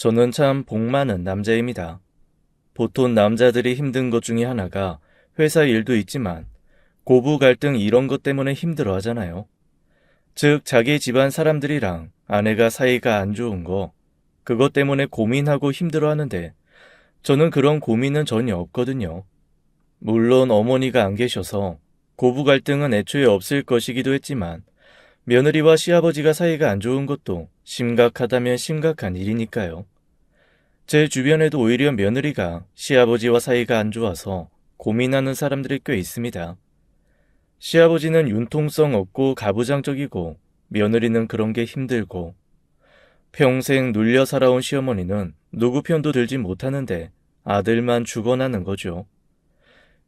저는 참 복 많은 남자입니다. 보통 남자들이 힘든 것 중에 하나가 회사 일도 있지만 고부 갈등 이런 것 때문에 힘들어 하잖아요. 즉, 자기 집안 사람들이랑 아내가 사이가 안 좋은 거, 그것 때문에 고민하고 힘들어 하는데 저는 그런 고민은 전혀 없거든요. 물론 어머니가 안 계셔서 고부 갈등은 애초에 없을 것이기도 했지만 며느리와 시아버지가 사이가 안 좋은 것도 심각하다면 심각한 일이니까요. 제 주변에도 오히려 며느리가 시아버지와 사이가 안 좋아서 고민하는 사람들이 꽤 있습니다. 시아버지는 융통성 없고 가부장적이고 며느리는 그런 게 힘들고 평생 눌려 살아온 시어머니는 누구 편도 들지 못하는데 아들만 죽어나는 거죠.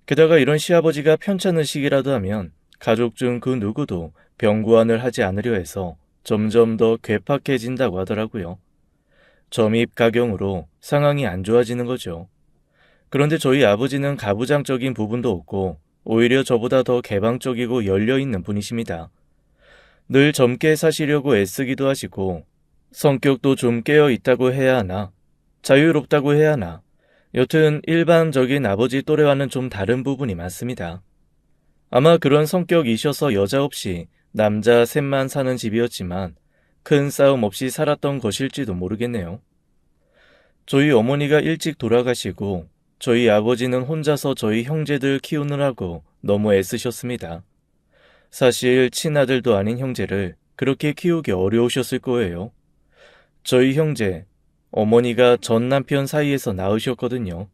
게다가 이런 시아버지가 편찮으시기라도 하면 가족 중 그 누구도 병구안을 하지 않으려 해서 점점 더 괴팍해진다고 하더라고요. 점입가경으로 상황이 안 좋아지는 거죠. 그런데 저희 아버지는 가부장적인 부분도 없고 오히려 저보다 더 개방적이고 열려있는 분이십니다. 늘 젊게 사시려고 애쓰기도 하시고 성격도 좀 깨어있다고 해야 하나 자유롭다고 해야 하나 여튼 일반적인 아버지 또래와는 좀 다른 부분이 많습니다. 아마 그런 성격이셔서 여자 없이 남자 셋만 사는 집이었지만 큰 싸움 없이 살았던 것일지도 모르겠네요. 저희 어머니가 일찍 돌아가시고 저희 아버지는 혼자서 저희 형제들 키우느라고 너무 애쓰셨습니다. 사실 친아들도 아닌 형제를 그렇게 키우기 어려우셨을 거예요. 저희 형제, 어머니가 전 남편 사이에서 낳으셨거든요.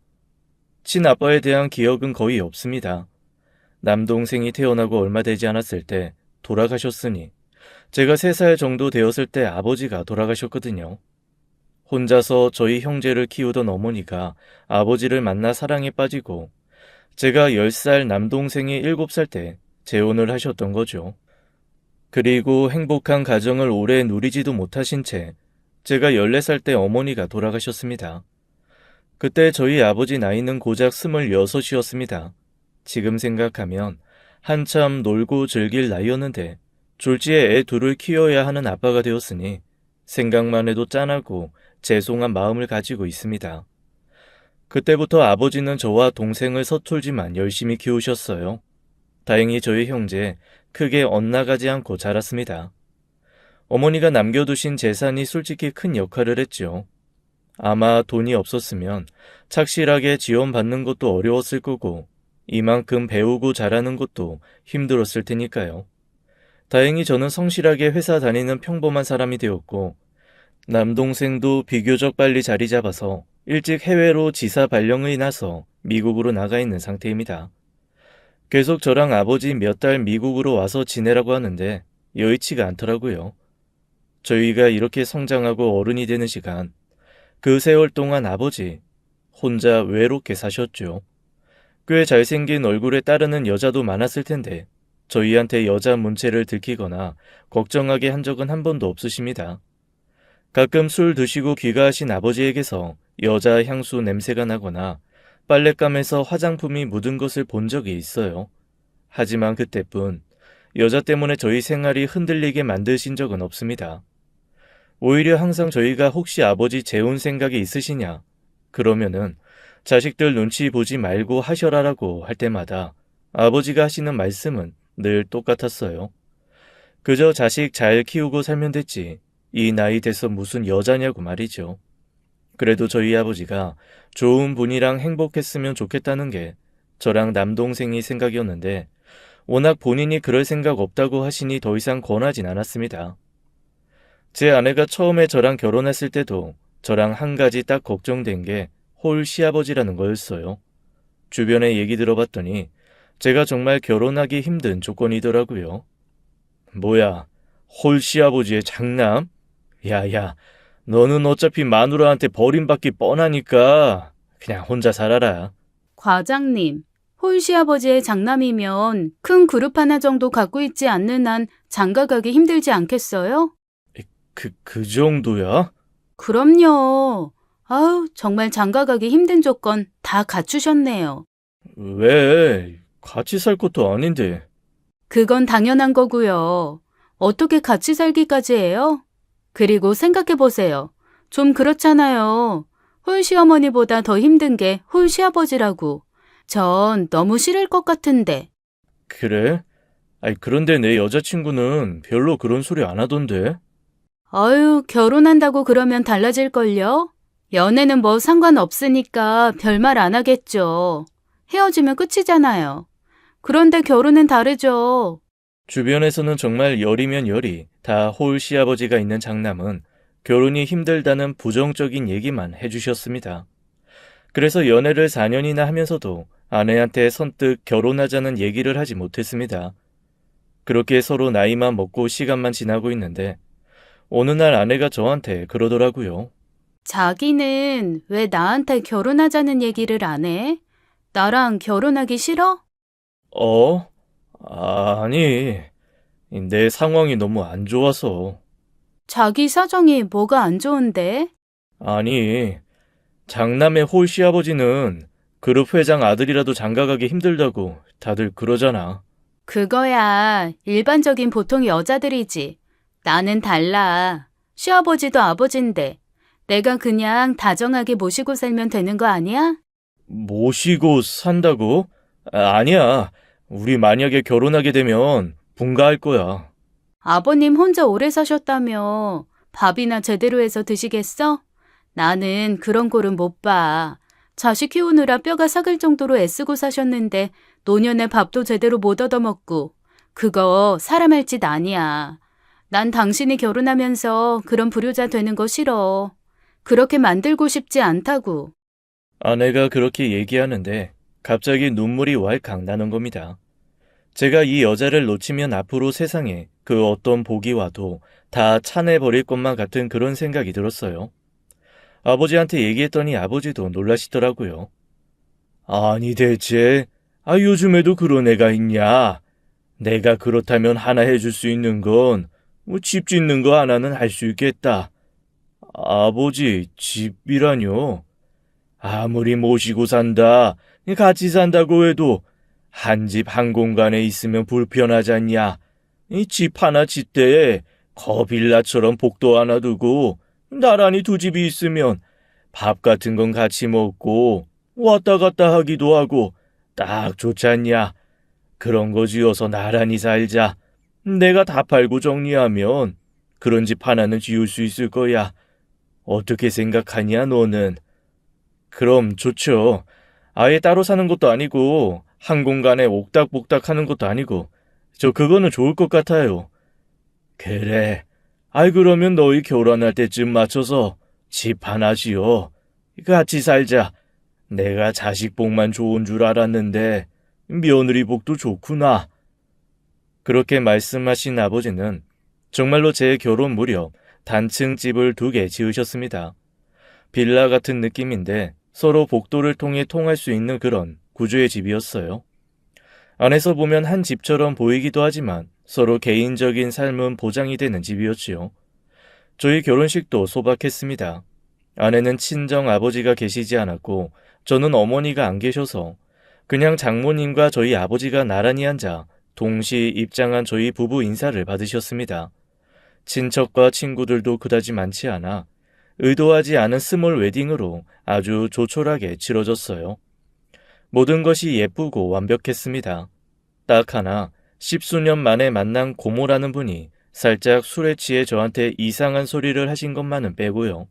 친아빠에 대한 기억은 거의 없습니다. 남동생이 태어나고 얼마 되지 않았을 때 돌아가셨으니 제가 3살 정도 되었을 때 아버지가 돌아가셨거든요. 혼자서 저희 형제를 키우던 어머니가 아버지를 만나 사랑에 빠지고 제가 10살 남동생이 7살 때 재혼을 하셨던 거죠. 그리고 행복한 가정을 오래 누리지도 못하신 채 제가 14살 때 어머니가 돌아가셨습니다. 그때 저희 아버지 나이는 고작 26이었습니다. 지금 생각하면 한참 놀고 즐길 나이였는데 졸지에 애 둘을 키워야 하는 아빠가 되었으니 생각만 해도 짠하고 죄송한 마음을 가지고 있습니다. 그때부터 아버지는 저와 동생을 서툴지만 열심히 키우셨어요. 다행히 저희 형제 크게 엇나가지 않고 자랐습니다. 어머니가 남겨두신 재산이 솔직히 큰 역할을 했죠. 아마 돈이 없었으면 착실하게 지원받는 것도 어려웠을 거고 이만큼 배우고 자라는 것도 힘들었을 테니까요. 다행히 저는 성실하게 회사 다니는 평범한 사람이 되었고 남동생도 비교적 빨리 자리 잡아서 일찍 해외로 지사 발령이 나서 미국으로 나가 있는 상태입니다. 계속 저랑 아버지 몇 달 미국으로 와서 지내라고 하는데 여의치가 않더라고요. 저희가 이렇게 성장하고 어른이 되는 시간, 그 세월 동안 아버지 혼자 외롭게 사셨죠. 꽤 잘생긴 얼굴에 따르는 여자도 많았을 텐데 저희한테 여자 문체를 들키거나 걱정하게 한 적은 한 번도 없으십니다. 가끔 술 드시고 귀가하신 아버지에게서 여자 향수 냄새가 나거나 빨랫감에서 화장품이 묻은 것을 본 적이 있어요. 하지만 그때뿐 여자 때문에 저희 생활이 흔들리게 만드신 적은 없습니다. 오히려 항상 저희가 혹시 아버지 재혼 생각이 있으시냐? 그러면은 자식들 눈치 보지 말고 하셔라라고 할 때마다 아버지가 하시는 말씀은 늘 똑같았어요. 그저 자식 잘 키우고 살면 됐지. 이 나이 돼서 무슨 여자냐고 말이죠. 그래도 저희 아버지가 좋은 분이랑 행복했으면 좋겠다는 게 저랑 남동생이 생각이었는데 워낙 본인이 그럴 생각 없다고 하시니 더 이상 권하진 않았습니다. 제 아내가 처음에 저랑 결혼했을 때도 저랑 한 가지 딱 걱정된 게 홀 시아버지라는 거였어요. 주변에 얘기 들어봤더니 제가 정말 결혼하기 힘든 조건이더라고요. 뭐야, 홀 시아버지의 장남? 야야, 너는 어차피 마누라한테 버림받기 뻔하니까 그냥 혼자 살아라. 과장님, 홀시아버지의 장남이면 큰 그룹 하나 정도 갖고 있지 않는 한 장가가기 힘들지 않겠어요? 그 정도야? 그럼요. 아우, 정말 장가가기 힘든 조건 다 갖추셨네요. 왜? 같이 살 것도 아닌데. 그건 당연한 거고요. 어떻게 같이 살기까지 해요? 그리고 생각해보세요. 좀 그렇잖아요. 홀시어머니보다 더 힘든 게 홀시아버지라고. 전 너무 싫을 것 같은데. 그래? 아이, 그런데 내 여자친구는 별로 그런 소리 안 하던데. 아유, 결혼한다고 그러면 달라질걸요? 연애는 뭐 상관없으니까 별말 안 하겠죠. 헤어지면 끝이잖아요. 그런데 결혼은 다르죠. 주변에서는 정말 열이면 열이 다 홀 시아버지가 있는 장남은 결혼이 힘들다는 부정적인 얘기만 해주셨습니다. 그래서 연애를 4년이나 하면서도 아내한테 선뜻 결혼하자는 얘기를 하지 못했습니다. 그렇게 서로 나이만 먹고 시간만 지나고 있는데 어느 날 아내가 저한테 그러더라고요. 자기는 왜 나한테 결혼하자는 얘기를 안 해? 나랑 결혼하기 싫어? 어? 아니, 내 상황이 너무 안 좋아서. 자기 사정이 뭐가 안 좋은데? 아니, 장남의 홀 시아버지는 그룹 회장 아들이라도 장가가기 힘들다고 다들 그러잖아. 그거야 일반적인 보통 여자들이지. 나는 달라. 시아버지도 아버지인데 내가 그냥 다정하게 모시고 살면 되는 거 아니야? 모시고 산다고? 아니야. 우리 만약에 결혼하게 되면 분가할 거야. 아버님 혼자 오래 사셨다며 밥이나 제대로 해서 드시겠어? 나는 그런 꼴은 못 봐. 자식 키우느라 뼈가 삭을 정도로 애쓰고 사셨는데 노년에 밥도 제대로 못 얻어먹고 그거 사람 할 짓 아니야. 난 당신이 결혼하면서 그런 불효자 되는 거 싫어. 그렇게 만들고 싶지 않다고. 아내가 그렇게 얘기하는데 갑자기 눈물이 왈칵 나는 겁니다. 제가 이 여자를 놓치면 앞으로 세상에 그 어떤 복이 와도 다 차내버릴 것만 같은 그런 생각이 들었어요. 아버지한테 얘기했더니 아버지도 놀라시더라고요. 아니 대체 요즘에도 그런 애가 있냐? 내가 그렇다면 하나 해줄 수 있는 건 집 짓는 거 하나는 할 수 있겠다. 아버지, 집이라뇨? 아무리 모시고 산다, 같이 산다고 해도 한 집 한 공간에 있으면 불편하잖냐? 이 집 하나 짓되 거빌라처럼 복도 하나 두고 나란히 두 집이 있으면 밥 같은 건 같이 먹고 왔다 갔다 하기도 하고 딱 좋지 않냐? 그런 거 지어서 나란히 살자. 내가 다 팔고 정리하면 그런 집 하나는 지을 수 있을 거야. 어떻게 생각하냐, 너는? 그럼 좋죠. 아예 따로 사는 것도 아니고 한 공간에 옥닥복닥 하는 것도 아니고 저 그거는 좋을 것 같아요. 그래. 그러면 너희 결혼할 때쯤 맞춰서 집 하나 지어. 같이 살자. 내가 자식 복만 좋은 줄 알았는데 며느리 복도 좋구나. 그렇게 말씀하신 아버지는 정말로 제 결혼 무렵 단층 집을 2개 지으셨습니다. 빌라 같은 느낌인데 서로 복도를 통할 수 있는 그런 구조의 집이었어요. 안에서 보면 한 집처럼 보이기도 하지만 서로 개인적인 삶은 보장이 되는 집이었지요. 저희 결혼식도 소박했습니다. 아내는 친정 아버지가 계시지 않았고 저는 어머니가 안 계셔서 그냥 장모님과 저희 아버지가 나란히 앉아 동시 입장한 저희 부부 인사를 받으셨습니다. 친척과 친구들도 그다지 많지 않아 의도하지 않은 스몰 웨딩으로 아주 조촐하게 치러졌어요. 모든 것이 예쁘고 완벽했습니다. 딱 하나 10수년 만에 만난 고모라는 분이 살짝 술에 취해 저한테 이상한 소리를 하신 것만은 빼고요.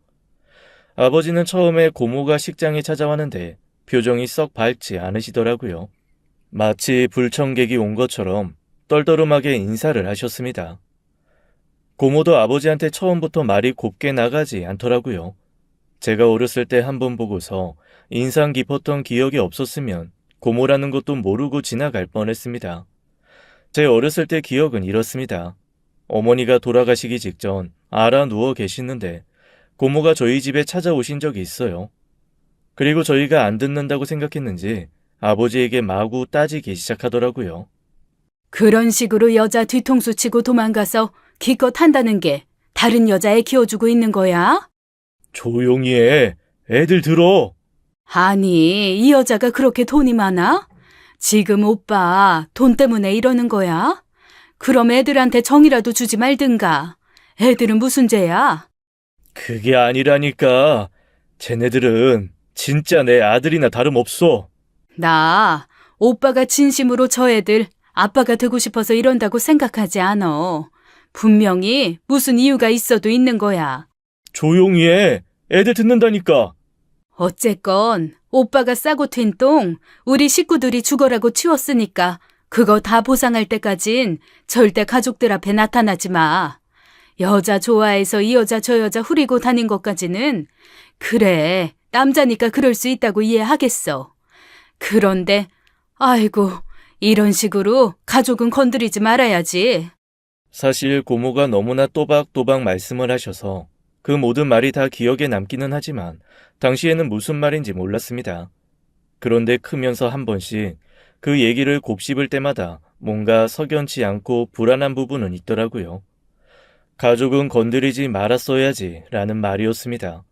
아버지는 처음에 고모가 식장에 찾아왔는데 표정이 썩 밝지 않으시더라고요. 마치 불청객이 온 것처럼 떨떠름하게 인사를 하셨습니다. 고모도 아버지한테 처음부터 말이 곱게 나가지 않더라고요. 제가 어렸을 때 한 번 보고서 인상 깊었던 기억이 없었으면 고모라는 것도 모르고 지나갈 뻔했습니다. 제 어렸을 때 기억은 이렇습니다. 어머니가 돌아가시기 직전 알아 누워 계시는데 고모가 저희 집에 찾아오신 적이 있어요. 그리고 저희가 안 듣는다고 생각했는지 아버지에게 마구 따지기 시작하더라고요. 그런 식으로 여자 뒤통수 치고 도망가서 기껏 한다는 게 다른 여자애 키워주고 있는 거야? 조용히 해. 애들 들어. 아니, 이 여자가 그렇게 돈이 많아? 지금 오빠 돈 때문에 이러는 거야? 그럼 애들한테 정이라도 주지 말든가. 애들은 무슨 죄야? 그게 아니라니까. 쟤네들은 진짜 내 아들이나 다름없어. 나 오빠가 진심으로 저 애들 아빠가 되고 싶어서 이런다고 생각하지 않아. 분명히 무슨 이유가 있어도 있는 거야. 조용히 해. 애들 듣는다니까. 어쨌건 오빠가 싸고 튄 똥 우리 식구들이 죽어라고 치웠으니까 그거 다 보상할 때까진 절대 가족들 앞에 나타나지 마. 여자 좋아해서 이 여자 저 여자 후리고 다닌 것까지는 그래, 남자니까 그럴 수 있다고 이해하겠어. 그런데 아이고, 이런 식으로 가족은 건드리지 말아야지. 사실 고모가 너무나 또박또박 말씀을 하셔서 그 모든 말이 다 기억에 남기는 하지만 당시에는 무슨 말인지 몰랐습니다. 그런데 크면서 한 번씩 그 얘기를 곱씹을 때마다 뭔가 석연치 않고 불안한 부분은 있더라고요. 가족은 건드리지 말았어야지 라는 말이었습니다.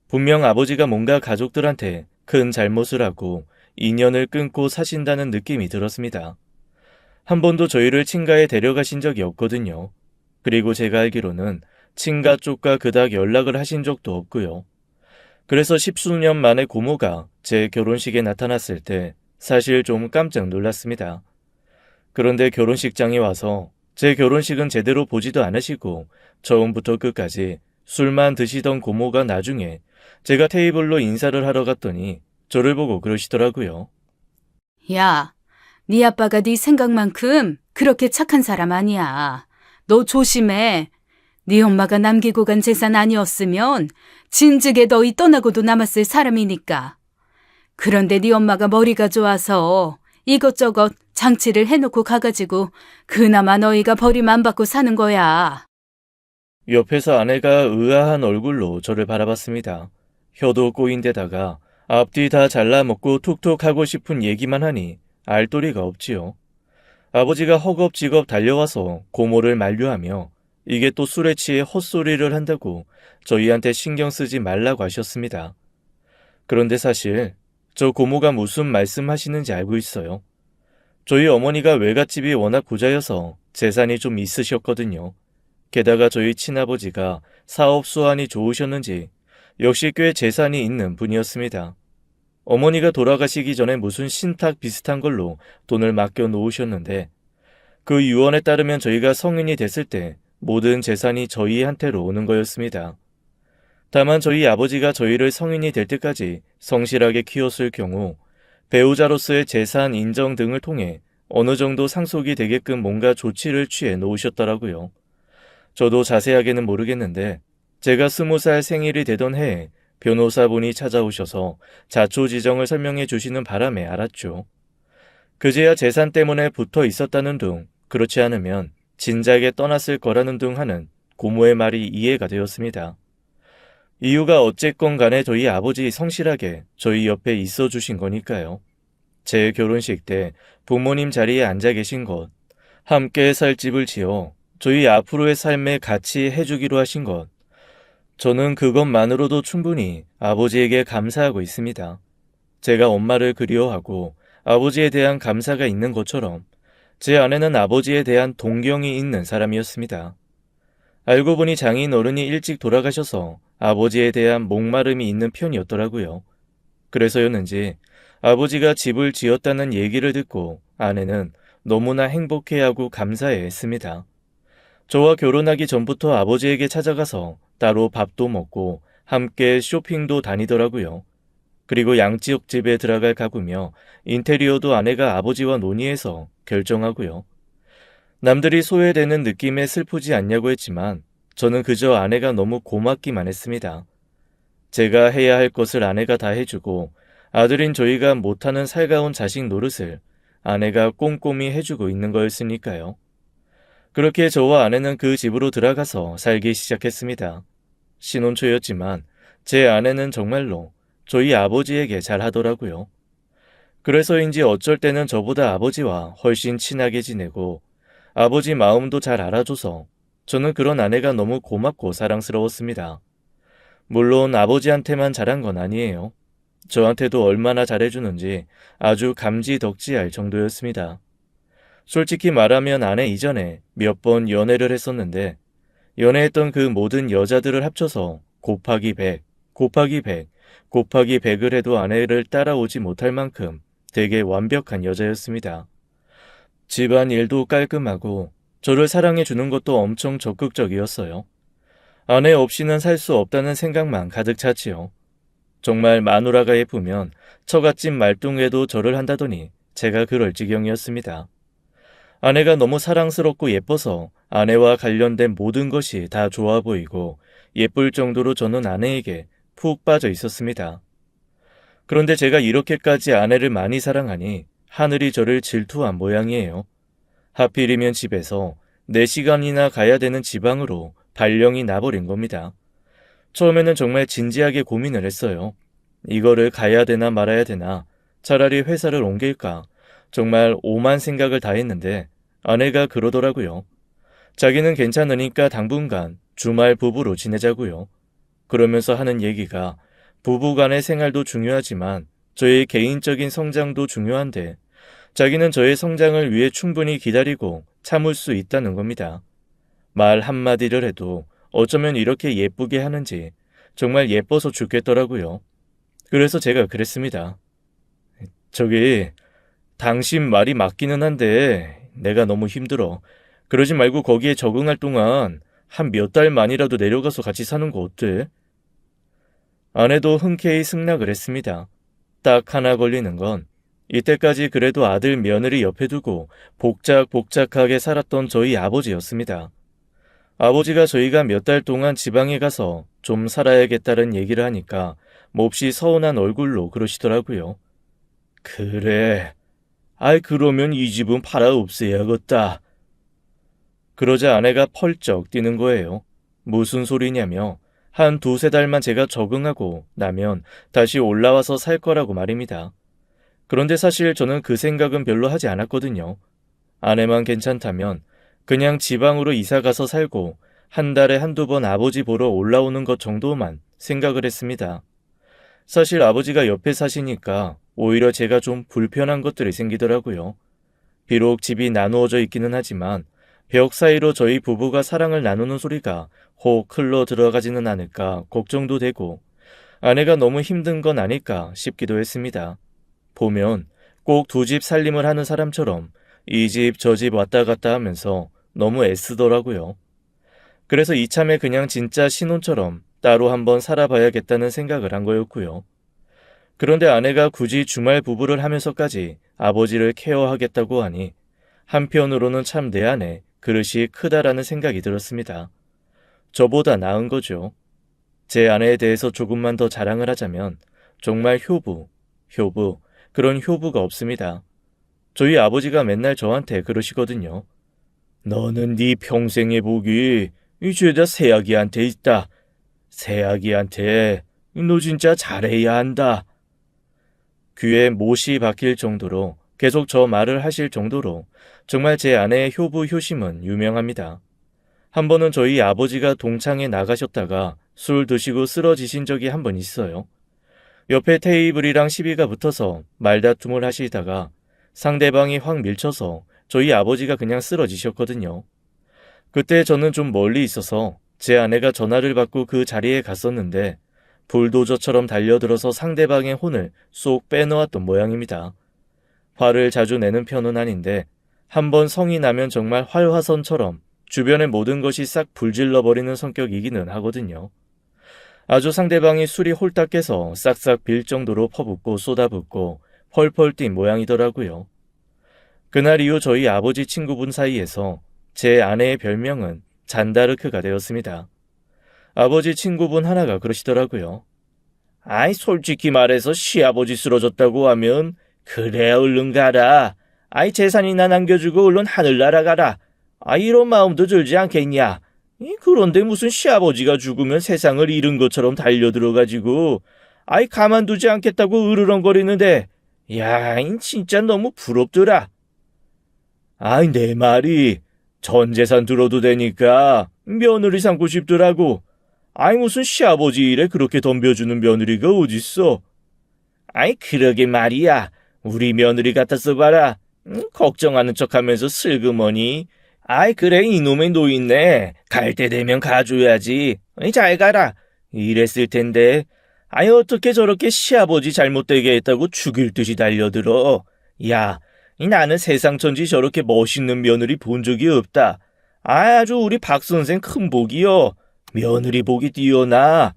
분명 아버지가 뭔가 가족들한테 큰 잘못을 하고 인연을 끊고 사신다는 느낌이 들었습니다. 한 번도 저희를 친가에 데려가신 적이 없거든요. 그리고 제가 알기로는 친가 쪽과 그닥 연락을 하신 적도 없고요. 그래서 십수년 만에 고모가 제 결혼식에 나타났을 때 사실 좀 깜짝 놀랐습니다. 그런데 결혼식장에 와서 제 결혼식은 제대로 보지도 않으시고 처음부터 끝까지 술만 드시던 고모가 나중에 제가 테이블로 인사를 하러 갔더니 저를 보고 그러시더라고요. 야, 네 아빠가 네 생각만큼 그렇게 착한 사람 아니야. 너 조심해. 네 엄마가 남기고 간 재산 아니었으면 진즉에 너희 떠나고도 남았을 사람이니까. 그런데 네 엄마가 머리가 좋아서 이것저것 장치를 해놓고 가가지고 그나마 너희가 버림 안 받고 사는 거야. 옆에서 아내가 의아한 얼굴로 저를 바라봤습니다. 혀도 꼬인 데다가 앞뒤 다 잘라먹고 툭툭 하고 싶은 얘기만 하니 알도리가 없지요. 아버지가 허겁지겁 달려와서 고모를 만류하며 이게 또 술에 취해 헛소리를 한다고 저희한테 신경 쓰지 말라고 하셨습니다. 그런데 사실 저 고모가 무슨 말씀하시는지 알고 있어요. 저희 어머니가 외갓집이 워낙 부자여서 재산이 좀 있으셨거든요. 게다가 저희 친아버지가 사업 수완이 좋으셨는지 역시 꽤 재산이 있는 분이었습니다. 어머니가 돌아가시기 전에 무슨 신탁 비슷한 걸로 돈을 맡겨 놓으셨는데 그 유언에 따르면 저희가 성인이 됐을 때 모든 재산이 저희한테로 오는 거였습니다. 다만 저희 아버지가 저희를 성인이 될 때까지 성실하게 키웠을 경우 배우자로서의 재산 인정 등을 통해 어느 정도 상속이 되게끔 뭔가 조치를 취해 놓으셨더라고요. 저도 자세하게는 모르겠는데 제가 20살 생일이 되던 해에 변호사분이 찾아오셔서 자초지정을 설명해 주시는 바람에 알았죠. 그제야 재산 때문에 붙어 있었다는 둥, 그렇지 않으면 진작에 떠났을 거라는 둥 하는 고모의 말이 이해가 되었습니다. 이유가 어쨌건 간에 저희 아버지 성실하게 저희 옆에 있어 주신 거니까요. 제 결혼식 때 부모님 자리에 앉아 계신 것, 함께 살 집을 지어 저희 앞으로의 삶에 같이 해주기로 하신 것, 저는 그것만으로도 충분히 아버지에게 감사하고 있습니다. 제가 엄마를 그리워하고 아버지에 대한 감사가 있는 것처럼 제 아내는 아버지에 대한 동경이 있는 사람이었습니다. 알고 보니 장인 어른이 일찍 돌아가셔서 아버지에 대한 목마름이 있는 편이었더라고요. 그래서였는지 아버지가 집을 지었다는 얘기를 듣고 아내는 너무나 행복해하고 감사해했습니다. 저와 결혼하기 전부터 아버지에게 찾아가서 따로 밥도 먹고 함께 쇼핑도 다니더라고요. 그리고 양지역 집에 들어갈 가구며 인테리어도 아내가 아버지와 논의해서 결정하고요. 남들이 소외되는 느낌에 슬프지 않냐고 했지만 저는 그저 아내가 너무 고맙기만 했습니다. 제가 해야 할 것을 아내가 다 해주고 아들인 저희가 못하는 살가운 자식 노릇을 아내가 꼼꼼히 해주고 있는 거였으니까요. 그렇게 저와 아내는 그 집으로 들어가서 살기 시작했습니다. 신혼초였지만 제 아내는 정말로 저희 아버지에게 잘하더라고요. 그래서인지 어쩔 때는 저보다 아버지와 훨씬 친하게 지내고 아버지 마음도 잘 알아줘서 저는 그런 아내가 너무 고맙고 사랑스러웠습니다. 물론 아버지한테만 잘한 건 아니에요. 저한테도 얼마나 잘해주는지 아주 감지덕지할 정도였습니다. 솔직히 말하면 아내 이전에 몇 번 연애를 했었는데 연애했던 그 모든 여자들을 합쳐서 곱하기 100, 곱하기 100, 곱하기 100을 해도 아내를 따라오지 못할 만큼 되게 완벽한 여자였습니다. 집안일도 깔끔하고 저를 사랑해주는 것도 엄청 적극적이었어요. 아내 없이는 살 수 없다는 생각만 가득 찼지요. 정말 마누라가 예쁘면 처갓집 말뚱에도 절을 한다더니 제가 그럴 지경이었습니다. 아내가 너무 사랑스럽고 예뻐서 아내와 관련된 모든 것이 다 좋아 보이고 예쁠 정도로 저는 아내에게 푹 빠져 있었습니다. 그런데 제가 이렇게까지 아내를 많이 사랑하니 하늘이 저를 질투한 모양이에요. 하필이면 집에서 4시간이나 가야 되는 지방으로 발령이 나버린 겁니다. 처음에는 정말 진지하게 고민을 했어요. 이거를 가야 되나 말아야 되나, 차라리 회사를 옮길까, 정말 오만 생각을 다 했는데 아내가 그러더라고요. 자기는 괜찮으니까 당분간 주말 부부로 지내자고요. 그러면서 하는 얘기가 부부간의 생활도 중요하지만 저의 개인적인 성장도 중요한데 자기는 저의 성장을 위해 충분히 기다리고 참을 수 있다는 겁니다. 말 한마디를 해도 어쩌면 이렇게 예쁘게 하는지 정말 예뻐서 죽겠더라고요. 그래서 제가 그랬습니다. 저기, 당신 말이 맞기는 한데 내가 너무 힘들어. 그러지 말고 거기에 적응할 동안 한 몇 달만이라도 내려가서 같이 사는 거 어때? 아내도 흔쾌히 승낙을 했습니다. 딱 하나 걸리는 건 이때까지 그래도 아들 며느리 옆에 두고 복작복작하게 살았던 저희 아버지였습니다. 아버지가 저희가 몇 달 동안 지방에 가서 좀 살아야겠다는 얘기를 하니까 몹시 서운한 얼굴로 그러시더라고요. 그래. 아이 그러면 이 집은 팔아 없애야겠다. 그러자 아내가 펄쩍 뛰는 거예요. 무슨 소리냐며 한 2-3달만 제가 적응하고 나면 다시 올라와서 살 거라고 말입니다. 그런데 사실 저는 그 생각은 별로 하지 않았거든요. 아내만 괜찮다면 그냥 지방으로 이사가서 살고 한 달에 1-2번 아버지 보러 올라오는 것 정도만 생각을 했습니다. 사실 아버지가 옆에 사시니까 오히려 제가 좀 불편한 것들이 생기더라고요. 비록 집이 나누어져 있기는 하지만 벽 사이로 저희 부부가 사랑을 나누는 소리가 혹 흘러 들어가지는 않을까 걱정도 되고 아내가 너무 힘든 건 아닐까 싶기도 했습니다. 보면 꼭 2집 살림을 하는 사람처럼 이 집 저 집 왔다 갔다 하면서 너무 애쓰더라고요. 그래서 이참에 그냥 진짜 신혼처럼 따로 한번 살아봐야겠다는 생각을 한 거였고요. 그런데 아내가 굳이 주말 부부를 하면서까지 아버지를 케어하겠다고 하니 한편으로는 참 내 안에 그릇이 크다라는 생각이 들었습니다. 저보다 나은 거죠. 제 아내에 대해서 조금만 더 자랑을 하자면 정말 효부, 그런 효부가 없습니다. 저희 아버지가 맨날 저한테 그러시거든요. 너는 네 평생의 복이 이 죄다 새아기한테 있다. 새아기한테 너 진짜 잘해야 한다. 귀에 못이 박힐 정도로 계속 저 말을 하실 정도로 정말 제 아내의 효부 효심은 유명합니다. 한 번은 저희 아버지가 동창에 나가셨다가 술 드시고 쓰러지신 적이 한 번 있어요. 옆에 테이블이랑 시비가 붙어서 말다툼을 하시다가 상대방이 확 밀쳐서 저희 아버지가 그냥 쓰러지셨거든요. 그때 저는 좀 멀리 있어서 제 아내가 전화를 받고 그 자리에 갔었는데 불도저처럼 달려들어서 상대방의 혼을 쏙 빼놓았던 모양입니다. 화를 자주 내는 편은 아닌데 한번 성이 나면 정말 활화선처럼 주변의 모든 것이 싹 불질러버리는 성격이기는 하거든요. 아주 상대방이 술이 홀딱 깨서 싹싹 빌 정도로 퍼붓고 쏟아붓고 펄펄 뛴 모양이더라고요. 그날 이후 저희 아버지 친구분 사이에서 제 아내의 별명은 잔다르크가 되었습니다. 아버지 친구분 하나가 그러시더라고요. 아이 솔직히 말해서 시아버지 쓰러졌다고 하면 그래 얼른 가라. 아이 재산이나 남겨주고 얼른 하늘 날아가라. 아 이런 마음도 들지 않겠냐. 그런데 무슨 시아버지가 죽으면 세상을 잃은 것처럼 달려들어가지고 아이 가만두지 않겠다고 으르렁거리는데 야 진짜 너무 부럽더라. 아이 내 말이 전 재산 들어도 되니까 며느리 삼고 싶더라고. 아이 무슨 시아버지 일에 그렇게 덤벼주는 며느리가 어딨어. 아이 그러게 말이야. 우리 며느리 갖다 써봐라. 걱정하는 척하면서 슬그머니. 아이 그래 이놈의 노인네. 갈 때 되면 가줘야지. 잘 가라. 이랬을 텐데. 아니 어떻게 저렇게 시아버지 잘못되게 했다고 죽일 듯이 달려들어. 야, 나는 세상 천지 저렇게 멋있는 며느리 본 적이 없다. 아주 우리 박 선생 큰 복이여. 며느리 복이 뛰어나.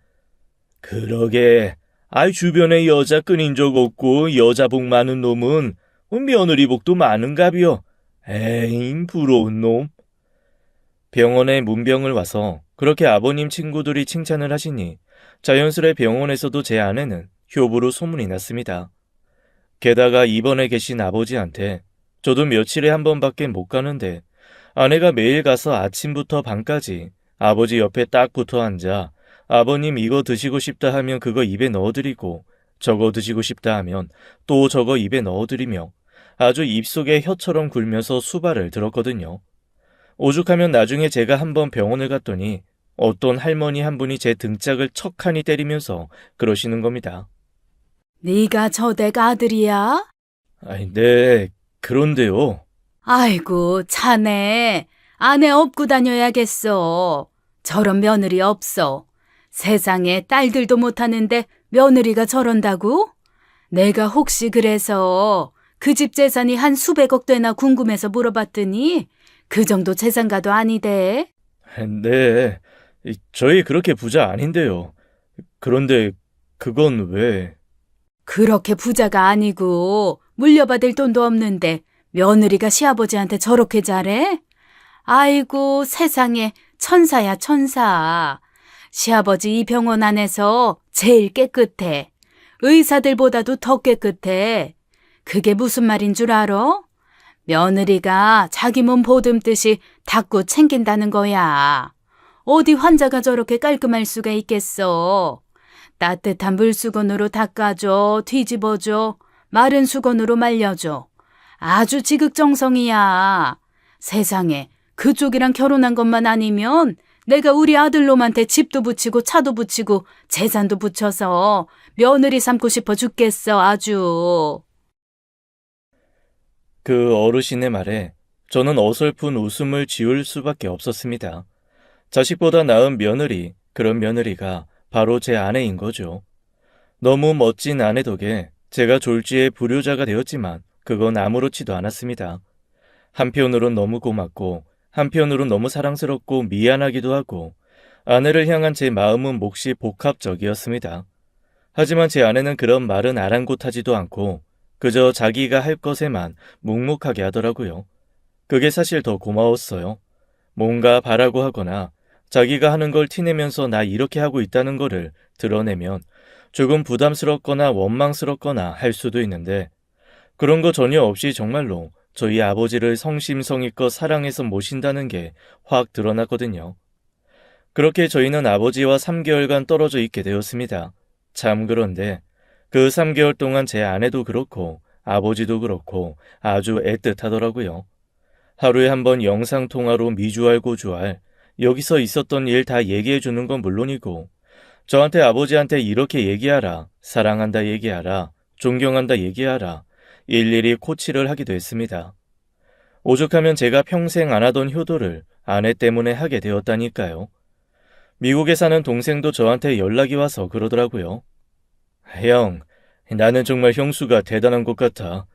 그러게. 아이 주변에 여자 끊인 적 없고 여자 복 많은 놈은 며느리 복도 많은가비요. 에잉 부러운 놈. 병원에 문병을 와서 그렇게 아버님 친구들이 칭찬을 하시니 자연스레 병원에서도 제 아내는 효부로 소문이 났습니다. 게다가 입원해 계신 아버지한테 저도 며칠에 한 번밖에 못 가는데 아내가 매일 가서 아침부터 밤까지 아버지 옆에 딱 붙어 앉아 아버님 이거 드시고 싶다 하면 그거 입에 넣어드리고 저거 드시고 싶다 하면 또 저거 입에 넣어드리며 아주 입속에 혀처럼 굴면서 수발을 들었거든요. 오죽하면 나중에 제가 한번 병원을 갔더니 어떤 할머니 한 분이 제 등짝을 척하니 때리면서 그러시는 겁니다. 네가 저 댁 아들이야? 아니, 네, 그런데요. 아이고, 자네. 아내 업고 다녀야겠어. 저런 며느리 없어. 세상에 딸들도 못하는데 며느리가 저런다고? 내가 혹시 그래서 그 집 재산이 한 수백억 되나 궁금해서 물어봤더니 그 정도 재산가도 아니대. 네, 저희 그렇게 부자 아닌데요. 그런데 그건 왜? 그렇게 부자가 아니고 물려받을 돈도 없는데 며느리가 시아버지한테 저렇게 잘해? 아이고 세상에 천사야 천사. 시아버지 이 병원 안에서 제일 깨끗해. 의사들보다도 더 깨끗해. 그게 무슨 말인 줄 알아? 며느리가 자기 몸 보듬듯이 닦고 챙긴다는 거야. 어디 환자가 저렇게 깔끔할 수가 있겠어. 따뜻한 물수건으로 닦아줘, 뒤집어줘, 마른 수건으로 말려줘. 아주 지극정성이야. 세상에 그쪽이랑 결혼한 것만 아니면 내가 우리 아들놈한테 집도 붙이고 차도 붙이고 재산도 붙여서 며느리 삼고 싶어 죽겠어 아주. 그 어르신의 말에 저는 어설픈 웃음을 지을 수밖에 없었습니다. 자식보다 나은 며느리, 그런 며느리가 바로 제 아내인 거죠. 너무 멋진 아내 덕에 제가 졸지에 불효자가 되었지만 그건 아무렇지도 않았습니다. 한편으론 너무 고맙고 한편으론 너무 사랑스럽고 미안하기도 하고 아내를 향한 제 마음은 몹시 복합적이었습니다. 하지만 제 아내는 그런 말은 아랑곳하지도 않고 그저 자기가 할 것에만 묵묵하게 하더라고요. 그게 사실 더 고마웠어요. 뭔가 바라고 하거나 자기가 하는 걸 티내면서 나 이렇게 하고 있다는 거를 드러내면 조금 부담스럽거나 원망스럽거나 할 수도 있는데 그런 거 전혀 없이 정말로 저희 아버지를 성심성의껏 사랑해서 모신다는 게 확 드러났거든요. 그렇게 저희는 아버지와 3개월간 떨어져 있게 되었습니다. 참 그런데 그 3개월 동안 제 아내도 그렇고 아버지도 그렇고 아주 애틋하더라고요. 하루에 한 번 영상통화로 미주알 고주알 여기서 있었던 일 다 얘기해 주는 건 물론이고 저한테 아버지한테 이렇게 얘기하라, 사랑한다 얘기하라, 존경한다 얘기하라 일일이 코치를 하기도 했습니다. 오죽하면 제가 평생 안 하던 효도를 아내 때문에 하게 되었다니까요. 미국에 사는 동생도 저한테 연락이 와서 그러더라고요. 형, 나는 정말 형수가 대단한 것 같아.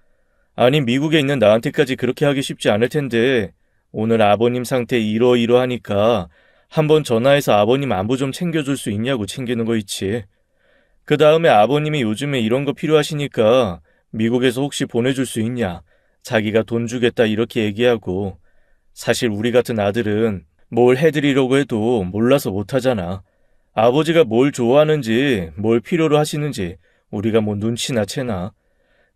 아니 미국에 있는 나한테까지 그렇게 하기 쉽지 않을 텐데 오늘 아버님 상태 이러이러하니까 한번 전화해서 아버님 안부 좀 챙겨줄 수 있냐고 챙기는 거 있지. 그 다음에 아버님이 요즘에 이런 거 필요하시니까 미국에서 혹시 보내줄 수 있냐. 자기가 돈 주겠다 이렇게 얘기하고 사실 우리 같은 아들은 뭘 해드리려고 해도 몰라서 못하잖아. 아버지가 뭘 좋아하는지 뭘 필요로 하시는지 우리가 뭐 눈치나 채나.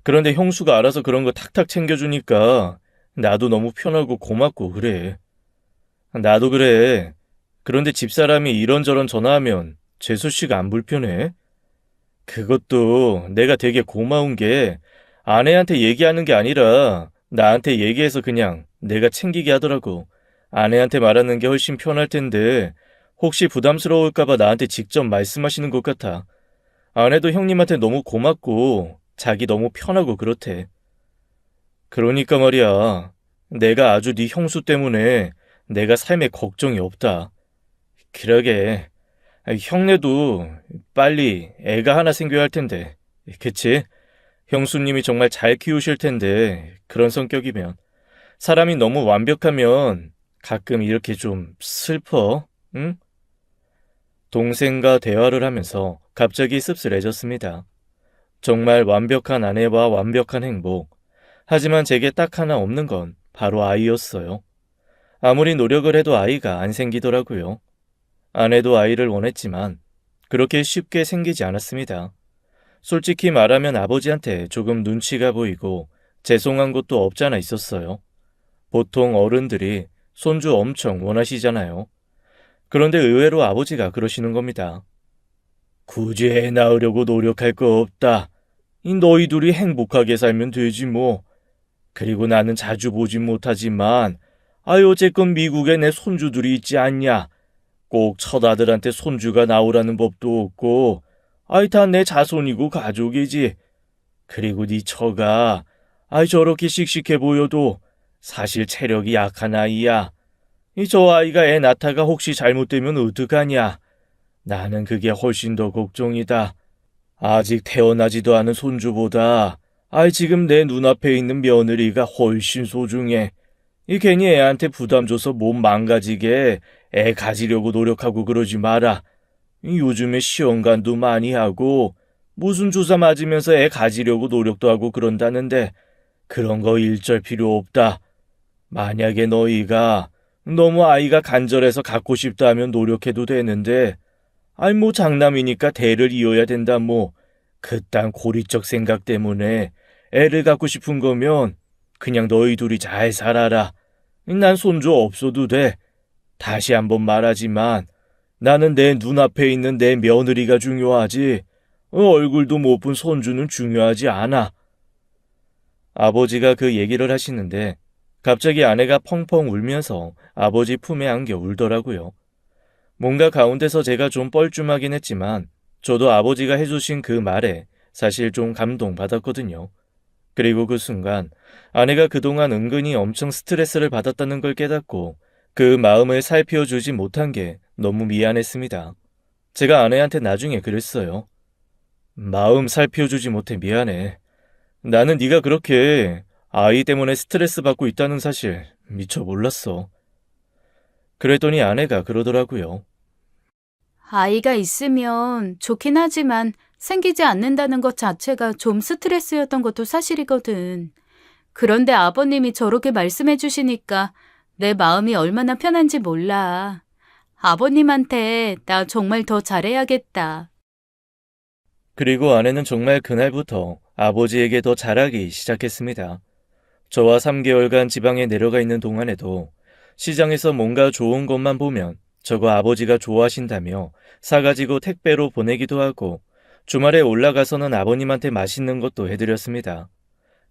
그런데 형수가 알아서 그런 거 탁탁 챙겨주니까 나도 너무 편하고 고맙고 그래. 나도 그래. 그런데 집사람이 이런저런 전화하면 재수 씨가 안 불편해? 그것도 내가 되게 고마운 게 아내한테 얘기하는 게 아니라 나한테 얘기해서 그냥 내가 챙기게 하더라고. 아내한테 말하는 게 훨씬 편할 텐데 혹시 부담스러울까봐 나한테 직접 말씀하시는 것 같아. 아내도 형님한테 너무 고맙고 자기 너무 편하고 그렇대. 그러니까 말이야. 내가 아주 네 형수 때문에 내가 삶에 걱정이 없다. 그러게. 형네도 빨리 애가 하나 생겨야 할 텐데. 그치? 형수님이 정말 잘 키우실 텐데 그런 성격이면 사람이 너무 완벽하면 가끔 이렇게 좀 슬퍼, 응? 동생과 대화를 하면서 갑자기 씁쓸해졌습니다. 정말 완벽한 아내와 완벽한 행복. 하지만 제게 딱 하나 없는 건 바로 아이였어요. 아무리 노력을 해도 아이가 안 생기더라고요. 아내도 아이를 원했지만 그렇게 쉽게 생기지 않았습니다. 솔직히 말하면 아버지한테 조금 눈치가 보이고 죄송한 것도 없잖아 있었어요. 보통 어른들이 손주 엄청 원하시잖아요. 그런데 의외로 아버지가 그러시는 겁니다. 굳이 애 낳으려고 노력할 거 없다. 이 너희 둘이 행복하게 살면 되지 뭐. 그리고 나는 자주 보진 못하지만 어쨌건 미국에 내 손주들이 있지 않냐. 꼭 처다들한테 손주가 나오라는 법도 없고 다 내 자손이고 가족이지. 그리고 네 처가 저렇게 씩씩해 보여도 사실 체력이 약한 아이야. 저 아이가 애 낳다가 혹시 잘못되면 어떡하냐. 나는 그게 훨씬 더 걱정이다. 아직 태어나지도 않은 손주보다 지금 내 눈앞에 있는 며느리가 훨씬 소중해. 괜히 애한테 부담 줘서 몸 망가지게 애 가지려고 노력하고 그러지 마라. 요즘에 시험관도 많이 하고 무슨 주사 맞으면서 애 가지려고 노력도 하고 그런다는데 그런 거 일절 필요 없다. 만약에 너희가 너무 아이가 간절해서 갖고 싶다 하면 노력해도 되는데 뭐 장남이니까 대를 이어야 된다 뭐 그딴 고리적 생각 때문에 애를 갖고 싶은 거면 그냥 너희 둘이 잘 살아라. 난 손주 없어도 돼. 다시 한번 말하지만 나는 내 눈앞에 있는 내 며느리가 중요하지 얼굴도 못 본 손주는 중요하지 않아. 아버지가 그 얘기를 하시는데 갑자기 아내가 펑펑 울면서 아버지 품에 안겨 울더라고요. 뭔가 가운데서 제가 좀 뻘쭘하긴 했지만 저도 아버지가 해주신 그 말에 사실 좀 감동받았거든요. 그리고 그 순간 아내가 그동안 은근히 엄청 스트레스를 받았다는 걸 깨닫고 그 마음을 살펴주지 못한 게 너무 미안했습니다. 제가 아내한테 나중에 그랬어요. 마음 살펴주지 못해 미안해. 나는 네가 그렇게 아이 때문에 스트레스 받고 있다는 사실 미처 몰랐어. 그랬더니 아내가 그러더라고요. 아이가 있으면 좋긴 하지만 생기지 않는다는 것 자체가 좀 스트레스였던 것도 사실이거든. 그런데 아버님이 저렇게 말씀해 주시니까 내 마음이 얼마나 편한지 몰라. 아버님한테 나 정말 더 잘해야겠다. 그리고 아내는 정말 그날부터 아버지에게 더 잘하기 시작했습니다. 저와 3개월간 지방에 내려가 있는 동안에도 시장에서 뭔가 좋은 것만 보면 저거 아버지가 좋아하신다며 사가지고 택배로 보내기도 하고 주말에 올라가서는 아버님한테 맛있는 것도 해드렸습니다.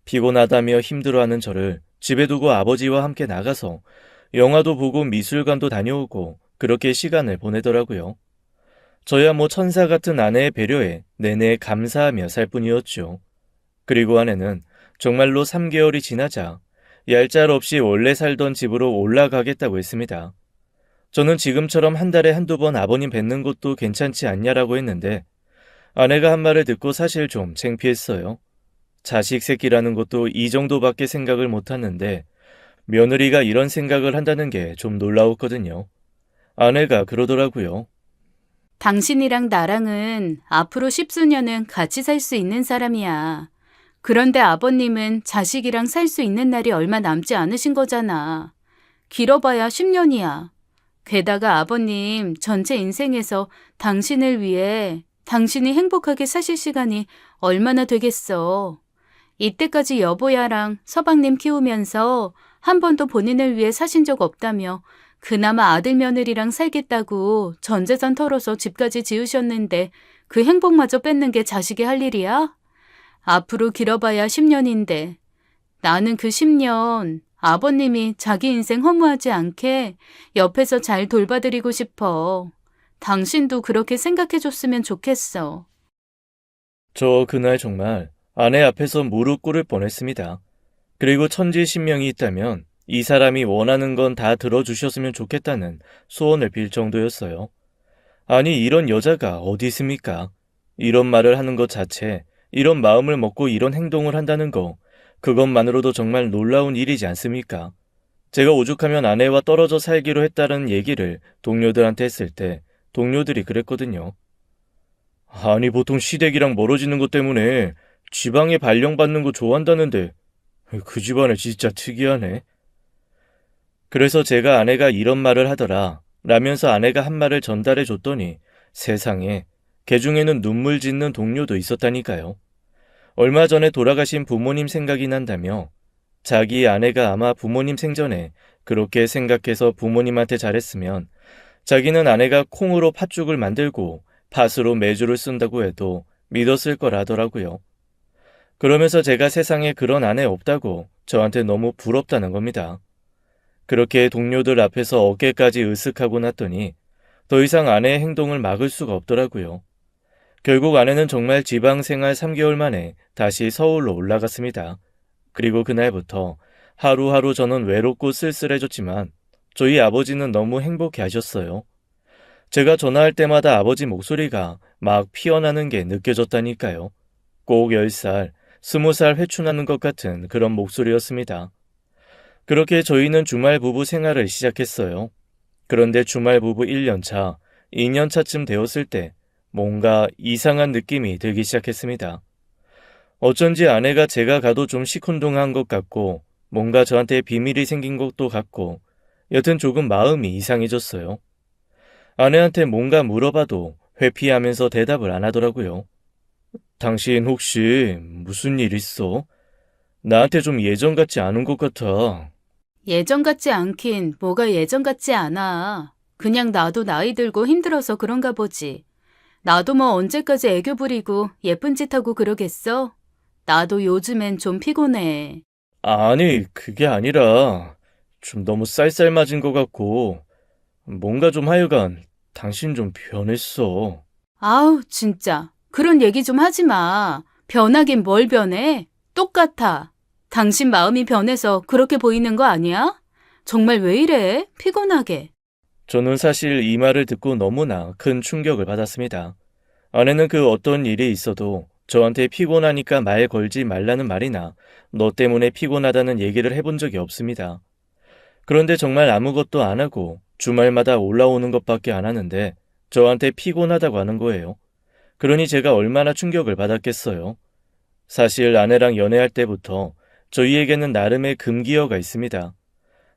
피곤하다며 힘들어하는 저를 집에 두고 아버지와 함께 나가서 영화도 보고 미술관도 다녀오고 그렇게 시간을 보내더라고요. 저야 뭐 천사 같은 아내의 배려에 내내 감사하며 살 뿐이었죠. 그리고 아내는 정말로 3개월이 지나자 얄짤없이 원래 살던 집으로 올라가겠다고 했습니다. 저는 지금처럼 한 달에 한두 번 아버님 뵙는 것도 괜찮지 않냐라고 했는데 아내가 한 말을 듣고 사실 좀 창피했어요. 자식 새끼라는 것도 이 정도밖에 생각을 못하는데 며느리가 이런 생각을 한다는 게 좀 놀라웠거든요. 아내가 그러더라고요. 당신이랑 나랑은 앞으로 10수년은 같이 살 수 있는 사람이야. 그런데 아버님은 자식이랑 살 수 있는 날이 얼마 남지 않으신 거잖아. 길어봐야 10년이야. 게다가 아버님 전체 인생에서 당신을 위해 당신이 행복하게 사실 시간이 얼마나 되겠어. 이때까지 여보야랑 서방님 키우면서 한 번도 본인을 위해 사신 적 없다며 그나마 아들 며느리랑 살겠다고 전 재산 털어서 집까지 지으셨는데 그 행복마저 뺏는 게 자식이 할 일이야? 앞으로 길어봐야 10년인데 나는 그 10년 아버님이 자기 인생 허무하지 않게 옆에서 잘 돌봐드리고 싶어. 당신도 그렇게 생각해줬으면 좋겠어. 저 그날 정말 아내 앞에서 무릎 꿇을 뻔했습니다. 그리고 천지신명이 있다면 이 사람이 원하는 건 다 들어주셨으면 좋겠다는 소원을 빌 정도였어요. 아니, 이런 여자가 어디 있습니까? 이런 말을 하는 것 자체, 이런 마음을 먹고 이런 행동을 한다는 거, 그것만으로도 정말 놀라운 일이지 않습니까? 제가 오죽하면 아내와 떨어져 살기로 했다는 얘기를 동료들한테 했을 때 동료들이 그랬거든요. 아니, 보통 시댁이랑 멀어지는 것 때문에 지방에 발령받는 거 좋아한다는데 그 집안에 진짜 특이하네. 그래서 제가 아내가 이런 말을 하더라 라면서 아내가 한 말을 전달해 줬더니 세상에 개 중에는 눈물 짓는 동료도 있었다니까요. 얼마 전에 돌아가신 부모님 생각이 난다며 자기 아내가 아마 부모님 생전에 그렇게 생각해서 부모님한테 잘했으면 자기는 아내가 콩으로 팥죽을 만들고 팥으로 메주를 쓴다고 해도 믿었을 거라더라고요. 그러면서 제가 세상에 그런 아내 없다고 저한테 너무 부럽다는 겁니다. 그렇게 동료들 앞에서 어깨까지 으쓱하고 났더니 더 이상 아내의 행동을 막을 수가 없더라고요. 결국 아내는 정말 지방 생활 3개월 만에 다시 서울로 올라갔습니다. 그리고 그날부터 하루하루 저는 외롭고 쓸쓸해졌지만 저희 아버지는 너무 행복해 하셨어요. 제가 전화할 때마다 아버지 목소리가 막 피어나는 게 느껴졌다니까요. 꼭 10살, 20살 회춘하는 것 같은 그런 목소리였습니다. 그렇게 저희는 주말 부부 생활을 시작했어요. 그런데 주말 부부 1년 차, 2년 차쯤 되었을 때 뭔가 이상한 느낌이 들기 시작했습니다. 어쩐지 아내가 제가 가도 좀 시큰둥한 것 같고 뭔가 저한테 비밀이 생긴 것도 같고 여튼 조금 마음이 이상해졌어요. 아내한테 뭔가 물어봐도 회피하면서 대답을 안 하더라고요. 당신 혹시 무슨 일 있어? 나한테 좀 예전 같지 않은 것 같아. 예전 같지 않긴 뭐가 예전 같지 않아. 그냥 나도 나이 들고 힘들어서 그런가 보지. 나도 뭐 언제까지 애교 부리고 예쁜 짓 하고 그러겠어? 나도 요즘엔 좀 피곤해. 아니, 그게 아니라 좀 너무 쌀쌀맞은 것 같고 뭔가 좀 하여간 당신 좀 변했어. 아우, 진짜. 그런 얘기 좀 하지 마. 변하긴 뭘 변해? 똑같아. 당신 마음이 변해서 그렇게 보이는 거 아니야? 정말 왜 이래? 피곤하게. 저는 사실 이 말을 듣고 너무나 큰 충격을 받았습니다. 아내는 그 어떤 일이 있어도 저한테 피곤하니까 말 걸지 말라는 말이나 너 때문에 피곤하다는 얘기를 해본 적이 없습니다. 그런데 정말 아무것도 안 하고 주말마다 올라오는 것밖에 안 하는데 저한테 피곤하다고 하는 거예요. 그러니 제가 얼마나 충격을 받았겠어요. 사실 아내랑 연애할 때부터 저희에게는 나름의 금기어가 있습니다.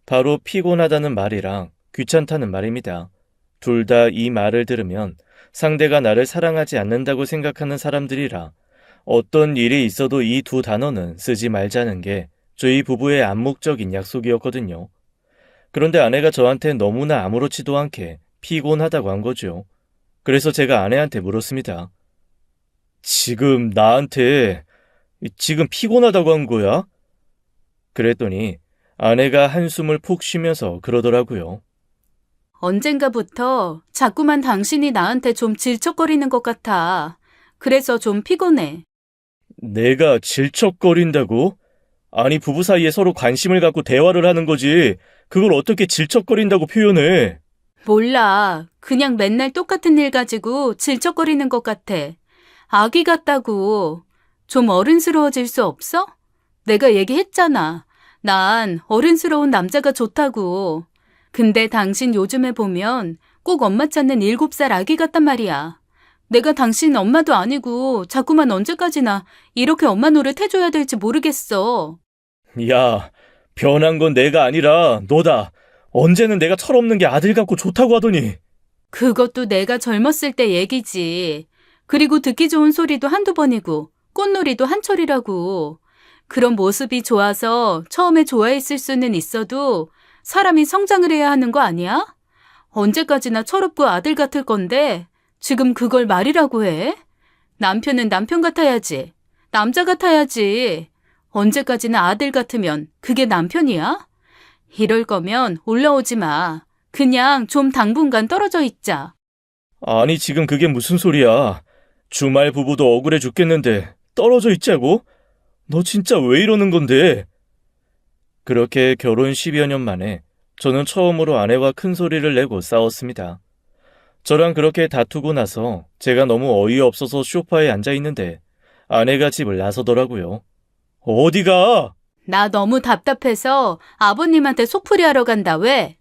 바로 피곤하다는 말이랑 귀찮다는 말입니다. 둘 다 이 말을 들으면 상대가 나를 사랑하지 않는다고 생각하는 사람들이라 어떤 일이 있어도 이 두 단어는 쓰지 말자는 게 저희 부부의 암묵적인 약속이었거든요. 그런데 아내가 저한테 너무나 아무렇지도 않게 피곤하다고 한 거죠. 그래서 제가 아내한테 물었습니다. 지금 피곤하다고 한 거야? 그랬더니 아내가 한숨을 푹 쉬면서 그러더라고요. 언젠가부터 자꾸만 당신이 나한테 좀 질척거리는 것 같아. 그래서 좀 피곤해. 내가 질척거린다고? 아니, 부부 사이에 서로 관심을 갖고 대화를 하는 거지. 그걸 어떻게 질척거린다고 표현해? 몰라. 그냥 맨날 똑같은 일 가지고 질척거리는 것 같아. 아기 같다고. 좀 어른스러워질 수 없어? 내가 얘기했잖아. 난 어른스러운 남자가 좋다고. 근데 당신 요즘에 보면 꼭 엄마 찾는 7살 아기 같단 말이야. 내가 당신 엄마도 아니고 자꾸만 언제까지나 이렇게 엄마 노릇 해줘야 될지 모르겠어. 야, 변한 건 내가 아니라 너다. 언제는 내가 철없는 게 아들 같고 좋다고 하더니. 그것도 내가 젊었을 때 얘기지. 그리고 듣기 좋은 소리도 한두 번이고 꽃놀이도 한철이라고. 그런 모습이 좋아서 처음에 좋아했을 수는 있어도 사람이 성장을 해야 하는 거 아니야? 언제까지나 철없고 아들 같을 건데 지금 그걸 말이라고 해? 남편은 남편 같아야지. 남자 같아야지. 언제까지나 아들 같으면 그게 남편이야? 이럴 거면 올라오지 마. 그냥 좀 당분간 떨어져 있자. 아니, 지금 그게 무슨 소리야. 주말 부부도 억울해 죽겠는데 떨어져 있자고? 너 진짜 왜 이러는 건데? 그렇게 결혼 10여 년 만에 저는 처음으로 아내와 큰 소리를 내고 싸웠습니다. 저랑 그렇게 다투고 나서 제가 너무 어이없어서 소파에 앉아 있는데 아내가 집을 나서더라고요. 어디가? 나 너무 답답해서 아버님한테 속풀이하러 간다, 왜?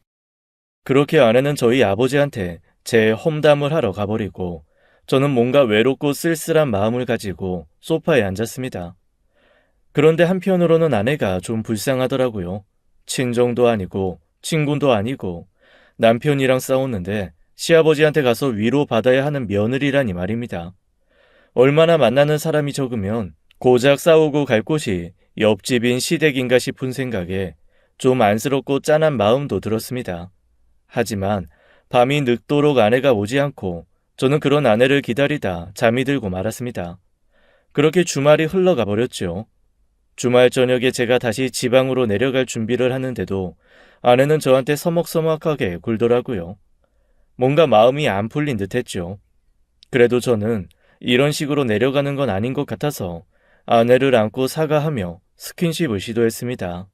그렇게 아내는 저희 아버지한테 제 험담을 하러 가버리고 저는 뭔가 외롭고 쓸쓸한 마음을 가지고 소파에 앉았습니다. 그런데 한편으로는 아내가 좀 불쌍하더라고요. 친정도 아니고 친군도 아니고 남편이랑 싸웠는데 시아버지한테 가서 위로받아야 하는 며느리라니 말입니다. 얼마나 만나는 사람이 적으면 고작 싸우고 갈 곳이 옆집인 시댁인가 싶은 생각에 좀 안쓰럽고 짠한 마음도 들었습니다. 하지만 밤이 늦도록 아내가 오지 않고 저는 그런 아내를 기다리다 잠이 들고 말았습니다. 그렇게 주말이 흘러가 버렸죠. 주말 저녁에 제가 다시 지방으로 내려갈 준비를 하는데도 아내는 저한테 서먹서먹하게 굴더라고요. 뭔가 마음이 안 풀린 듯 했죠. 그래도 저는 이런 식으로 내려가는 건 아닌 것 같아서 아내를 안고 사과하며 스킨십을 시도했습니다.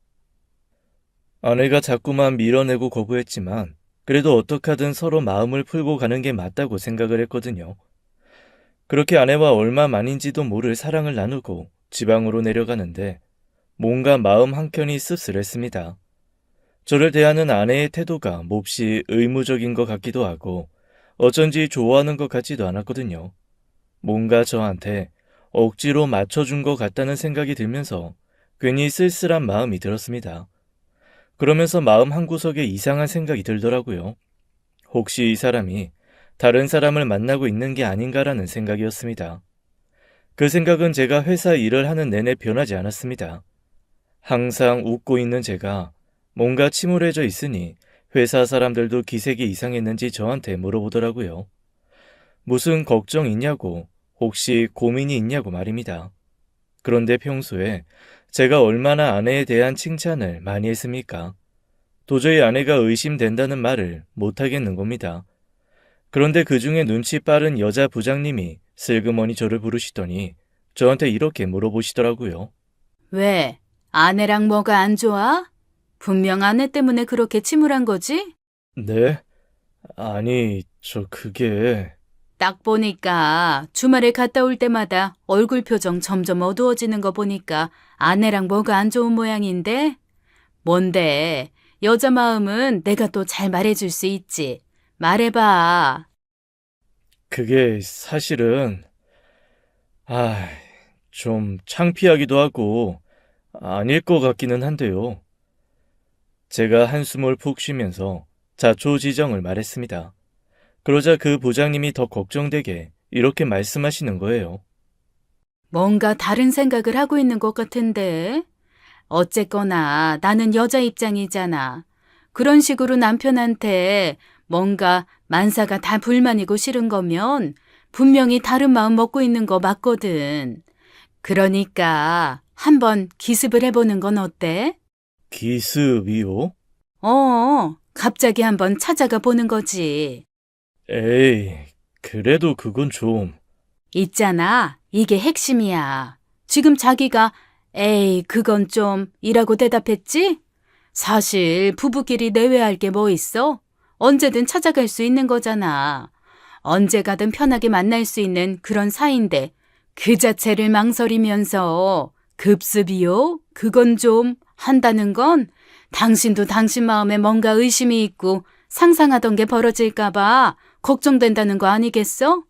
아내가 자꾸만 밀어내고 거부했지만 그래도 어떡하든 서로 마음을 풀고 가는 게 맞다고 생각을 했거든요. 그렇게 아내와 얼마 만인지도 모를 사랑을 나누고 지방으로 내려가는데 뭔가 마음 한켠이 씁쓸했습니다. 저를 대하는 아내의 태도가 몹시 의무적인 것 같기도 하고 어쩐지 좋아하는 것 같지도 않았거든요. 뭔가 저한테 억지로 맞춰준 것 같다는 생각이 들면서 괜히 쓸쓸한 마음이 들었습니다. 그러면서 마음 한구석에 이상한 생각이 들더라고요. 혹시 이 사람이 다른 사람을 만나고 있는 게 아닌가라는 생각이었습니다. 그 생각은 제가 회사 일을 하는 내내 변하지 않았습니다. 항상 웃고 있는 제가 뭔가 침울해져 있으니 회사 사람들도 기색이 이상했는지 저한테 물어보더라고요. 무슨 걱정 있냐고, 혹시 고민이 있냐고 말입니다. 그런데 평소에 제가 얼마나 아내에 대한 칭찬을 많이 했습니까? 도저히 아내가 의심된다는 말을 못하겠는 겁니다. 그런데 그 중에 눈치 빠른 여자 부장님이 슬그머니 저를 부르시더니 저한테 이렇게 물어보시더라고요. 왜? 아내랑 뭐가 안 좋아? 분명 아내 때문에 그렇게 침울한 거지? 네? 아니, 그게... 딱 보니까 주말에 갔다 올 때마다 얼굴 표정 점점 어두워지는 거 보니까 아내랑 뭐가 안 좋은 모양인데? 뭔데? 여자 마음은 내가 또 잘 말해줄 수 있지. 말해봐. 그게 사실은... 좀 창피하기도 하고 아닐 것 같기는 한데요. 제가 한숨을 푹 쉬면서 자초지정을 말했습니다. 그러자 그 부장님이 더 걱정되게 이렇게 말씀하시는 거예요. 뭔가 다른 생각을 하고 있는 것 같은데? 어쨌거나 나는 여자 입장이잖아. 그런 식으로 남편한테 뭔가 만사가 다 불만이고 싫은 거면 분명히 다른 마음 먹고 있는 거 맞거든. 그러니까 한번 기습을 해보는 건 어때? 기습이요? 갑자기 한번 찾아가 보는 거지. 에이, 그래도 그건 좀... 있잖아. 이게 핵심이야. 지금 자기가 에이, 그건 좀 이라고 대답했지? 사실 부부끼리 내외할 게 뭐 있어? 언제든 찾아갈 수 있는 거잖아. 언제 가든 편하게 만날 수 있는 그런 사이인데 그 자체를 망설이면서 급습이요? 그건 좀 한다는 건 당신도 당신 마음에 뭔가 의심이 있고 상상하던 게 벌어질까 봐 걱정된다는 거 아니겠어?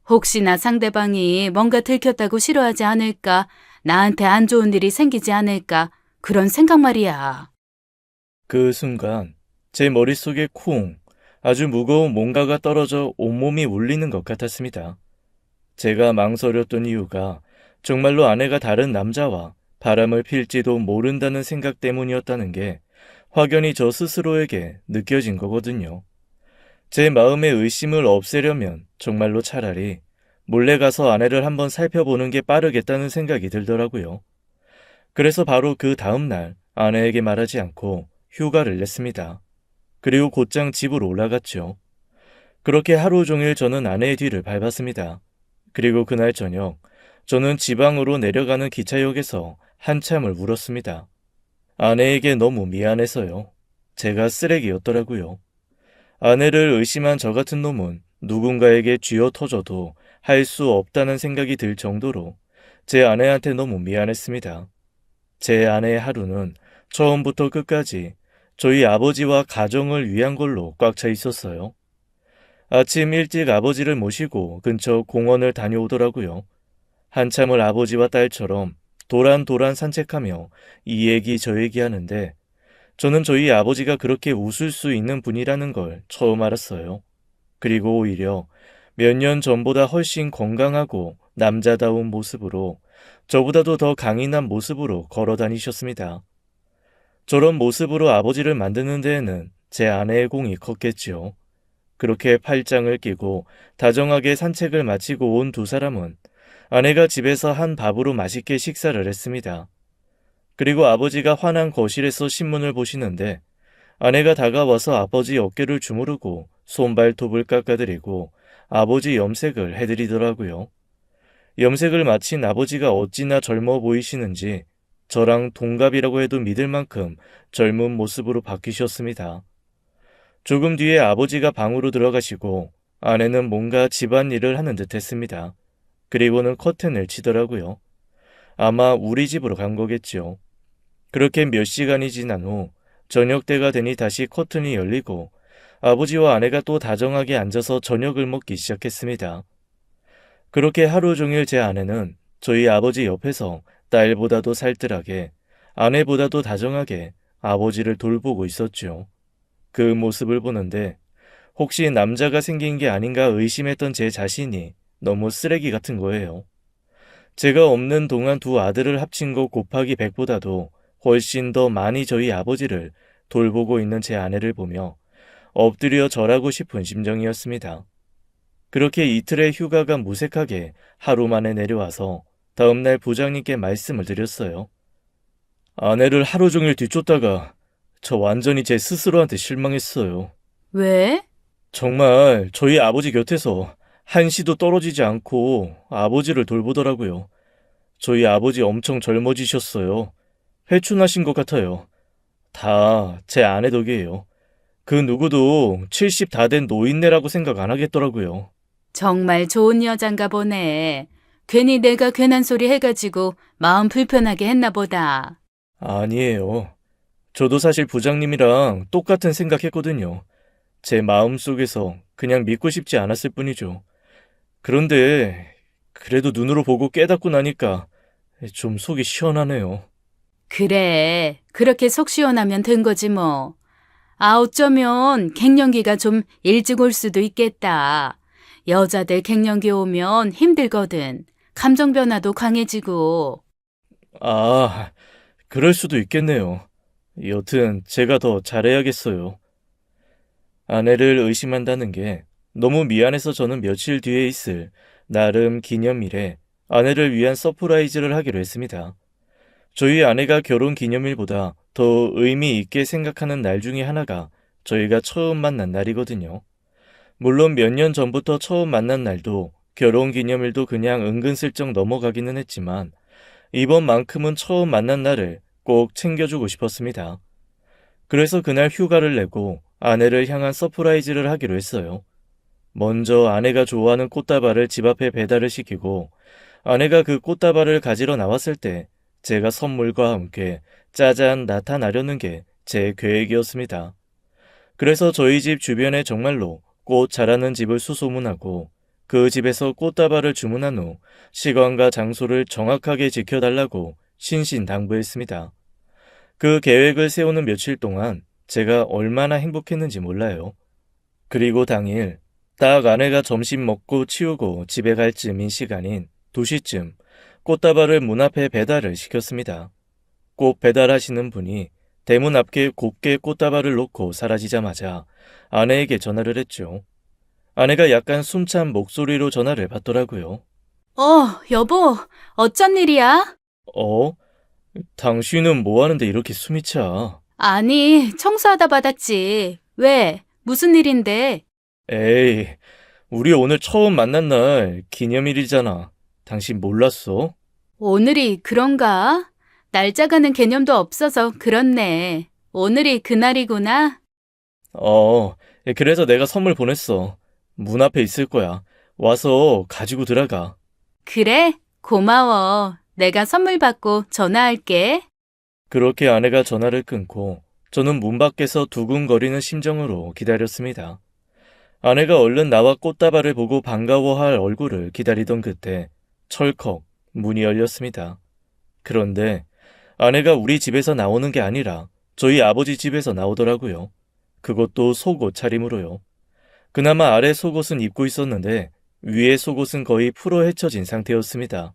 혹시나 상대방이 뭔가 들켰다고 싫어하지 않을까, 나한테 안 좋은 일이 생기지 않을까, 그런 생각 말이야. 그 순간 제 머릿속에 쿵 아주 무거운 뭔가가 떨어져 온몸이 울리는 것 같았습니다. 제가 망설였던 이유가 정말로 아내가 다른 남자와 바람을 필지도 모른다는 생각 때문이었다는 게 확연히 저 스스로에게 느껴진 거거든요. 제 마음의 의심을 없애려면 정말로 차라리 몰래 가서 아내를 한번 살펴보는 게 빠르겠다는 생각이 들더라고요. 그래서 바로 그 다음날 아내에게 말하지 않고 휴가를 냈습니다. 그리고 곧장 집으로 올라갔죠. 그렇게 하루 종일 저는 아내의 뒤를 밟았습니다. 그리고 그날 저녁 저는 지방으로 내려가는 기차역에서 한참을 울었습니다. 아내에게 너무 미안해서요. 제가 쓰레기였더라고요. 아내를 의심한 저 같은 놈은 누군가에게 쥐어 터져도 할 수 없다는 생각이 들 정도로 제 아내한테 너무 미안했습니다. 제 아내의 하루는 처음부터 끝까지 저희 아버지와 가정을 위한 걸로 꽉 차 있었어요. 아침 일찍 아버지를 모시고 근처 공원을 다녀오더라고요. 한참을 아버지와 딸처럼 도란도란 산책하며 이 얘기 저 얘기 하는데 저는 저희 아버지가 그렇게 웃을 수 있는 분이라는 걸 처음 알았어요. 그리고 오히려 몇 년 전보다 훨씬 건강하고 남자다운 모습으로 저보다도 더 강인한 모습으로 걸어 다니셨습니다. 저런 모습으로 아버지를 만드는 데에는 제 아내의 공이 컸겠지요. 그렇게 팔짱을 끼고 다정하게 산책을 마치고 온 두 사람은 아내가 집에서 한 밥으로 맛있게 식사를 했습니다. 그리고 아버지가 환한 거실에서 신문을 보시는데 아내가 다가와서 아버지 어깨를 주무르고 손발톱을 깎아드리고 아버지 염색을 해드리더라고요. 염색을 마친 아버지가 어찌나 젊어 보이시는지 저랑 동갑이라고 해도 믿을 만큼 젊은 모습으로 바뀌셨습니다. 조금 뒤에 아버지가 방으로 들어가시고 아내는 뭔가 집안일을 하는 듯 했습니다. 그리고는 커튼을 치더라고요. 아마 우리 집으로 간 거겠죠. 그렇게 몇 시간이 지난 후 저녁 때가 되니 다시 커튼이 열리고 아버지와 아내가 또 다정하게 앉아서 저녁을 먹기 시작했습니다. 그렇게 하루 종일 제 아내는 저희 아버지 옆에서 딸보다도 살뜰하게 아내보다도 다정하게 아버지를 돌보고 있었죠. 그 모습을 보는데 혹시 남자가 생긴 게 아닌가 의심했던 제 자신이 너무 쓰레기 같은 거예요. 제가 없는 동안 두 아들을 합친 거 곱하기 100보다도 훨씬 더 많이 저희 아버지를 돌보고 있는 제 아내를 보며 엎드려 절하고 싶은 심정이었습니다. 그렇게 이틀의 휴가가 무색하게 하루 만에 내려와서 다음날 부장님께 말씀을 드렸어요. 아내를 하루 종일 뒤쫓다가 저 완전히 제 스스로한테 실망했어요. 왜? 정말 저희 아버지 곁에서 한시도 떨어지지 않고 아버지를 돌보더라고요. 저희 아버지 엄청 젊어지셨어요. 회춘하신 것 같아요. 다 제 아내 덕이에요. 그 누구도 70 다 된 노인네라고 생각 안 하겠더라고요. 정말 좋은 여잔가 보네. 괜히 내가 괜한 소리 해가지고 마음 불편하게 했나 보다. 아니에요. 저도 사실 부장님이랑 똑같은 생각했거든요. 제 마음속에서 그냥 믿고 싶지 않았을 뿐이죠. 그런데 그래도 눈으로 보고 깨닫고 나니까 좀 속이 시원하네요. 그래, 그렇게 속 시원하면 된 거지 뭐. 아, 어쩌면 갱년기가 좀 일찍 올 수도 있겠다. 여자들 갱년기 오면 힘들거든. 감정 변화도 강해지고. 아, 그럴 수도 있겠네요. 여튼 제가 더 잘해야겠어요. 아내를 의심한다는 게 너무 미안해서 저는 며칠 뒤에 있을 나름 기념일에 아내를 위한 서프라이즈를 하기로 했습니다. 저희 아내가 결혼 기념일보다 더 의미 있게 생각하는 날 중에 하나가 저희가 처음 만난 날이거든요. 물론 몇 년 전부터 처음 만난 날도 결혼 기념일도 그냥 은근슬쩍 넘어가기는 했지만 이번만큼은 처음 만난 날을 꼭 챙겨주고 싶었습니다. 그래서 그날 휴가를 내고 아내를 향한 서프라이즈를 하기로 했어요. 먼저 아내가 좋아하는 꽃다발을 집 앞에 배달을 시키고 아내가 그 꽃다발을 가지러 나왔을 때 제가 선물과 함께 짜잔 나타나려는 게 제 계획이었습니다. 그래서 저희 집 주변에 정말로 꽃 자라는 집을 수소문하고 그 집에서 꽃다발을 주문한 후 시간과 장소를 정확하게 지켜달라고 신신당부했습니다. 그 계획을 세우는 며칠 동안 제가 얼마나 행복했는지 몰라요. 그리고 당일 딱 아내가 점심 먹고 치우고 집에 갈 쯤인 시간인 2시쯤 꽃다발을 문 앞에 배달을 시켰습니다. 꽃 배달하시는 분이 대문 앞에 곱게 꽃다발을 놓고 사라지자마자 아내에게 전화를 했죠. 아내가 약간 숨찬 목소리로 전화를 받더라고요. 여보, 어쩐 일이야? 어? 당신은 뭐 하는데 이렇게 숨이 차? 아니, 청소하다 받았지. 왜? 무슨 일인데? 에이, 우리 오늘 처음 만난 날 기념일이잖아. 당신 몰랐어? 오늘이 그런가? 날짜가는 개념도 없어서 그렇네. 오늘이 그날이구나. 그래서 내가 선물 보냈어. 문 앞에 있을 거야. 와서 가지고 들어가. 그래? 고마워. 내가 선물 받고 전화할게. 그렇게 아내가 전화를 끊고 저는 문 밖에서 두근거리는 심정으로 기다렸습니다. 아내가 얼른 나와 꽃다발을 보고 반가워할 얼굴을 기다리던 그때 철컥 문이 열렸습니다. 그런데 아내가 우리 집에서 나오는 게 아니라 저희 아버지 집에서 나오더라고요. 그것도 속옷 차림으로요. 그나마 아래 속옷은 입고 있었는데 위에 속옷은 거의 풀어 헤쳐진 상태였습니다.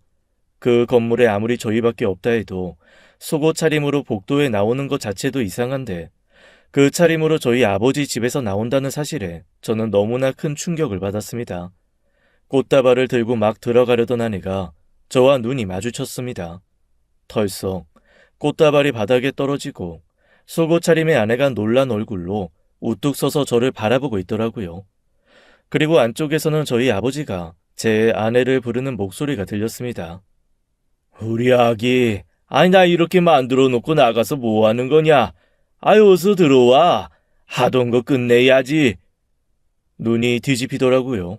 그 건물에 아무리 저희밖에 없다 해도 속옷 차림으로 복도에 나오는 것 자체도 이상한데 그 차림으로 저희 아버지 집에서 나온다는 사실에 저는 너무나 큰 충격을 받았습니다. 꽃다발을 들고 막 들어가려던 아내가 저와 눈이 마주쳤습니다. 털썩 꽃다발이 바닥에 떨어지고 속옷 차림의 아내가 놀란 얼굴로 우뚝 서서 저를 바라보고 있더라고요. 그리고 안쪽에서는 저희 아버지가 제 아내를 부르는 목소리가 들렸습니다. 우리 아기, 아니 나 이렇게 만들어 놓고 나가서 뭐 하는 거냐? 아유 어서 들어와. 하던 거 끝내야지. 눈이 뒤집히더라고요.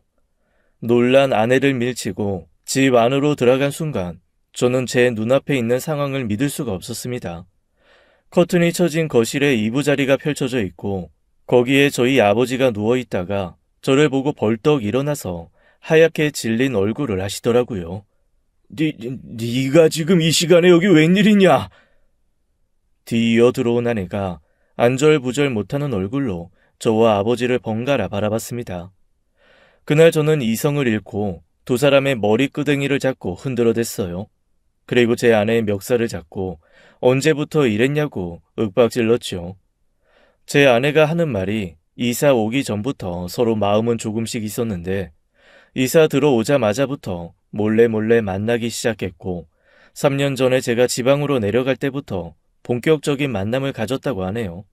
놀란 아내를 밀치고 집 안으로 들어간 순간 저는 제 눈앞에 있는 상황을 믿을 수가 없었습니다. 커튼이 쳐진 거실에 이부자리가 펼쳐져 있고 거기에 저희 아버지가 누워있다가 저를 보고 벌떡 일어나서 하얗게 질린 얼굴을 하시더라고요. 네가 지금 이 시간에 여기 웬일이냐? 뒤이어 들어온 아내가 안절부절 못하는 얼굴로 저와 아버지를 번갈아 바라봤습니다. 그날 저는 이성을 잃고 두 사람의 머리끄댕이를 잡고 흔들어댔어요. 그리고 제 아내의 멱살을 잡고 언제부터 이랬냐고 윽박질렀죠. 제 아내가 하는 말이 이사 오기 전부터 서로 마음은 조금씩 있었는데 이사 들어오자마자부터 몰래 만나기 시작했고 3년 전에 제가 지방으로 내려갈 때부터 본격적인 만남을 가졌다고 하네요.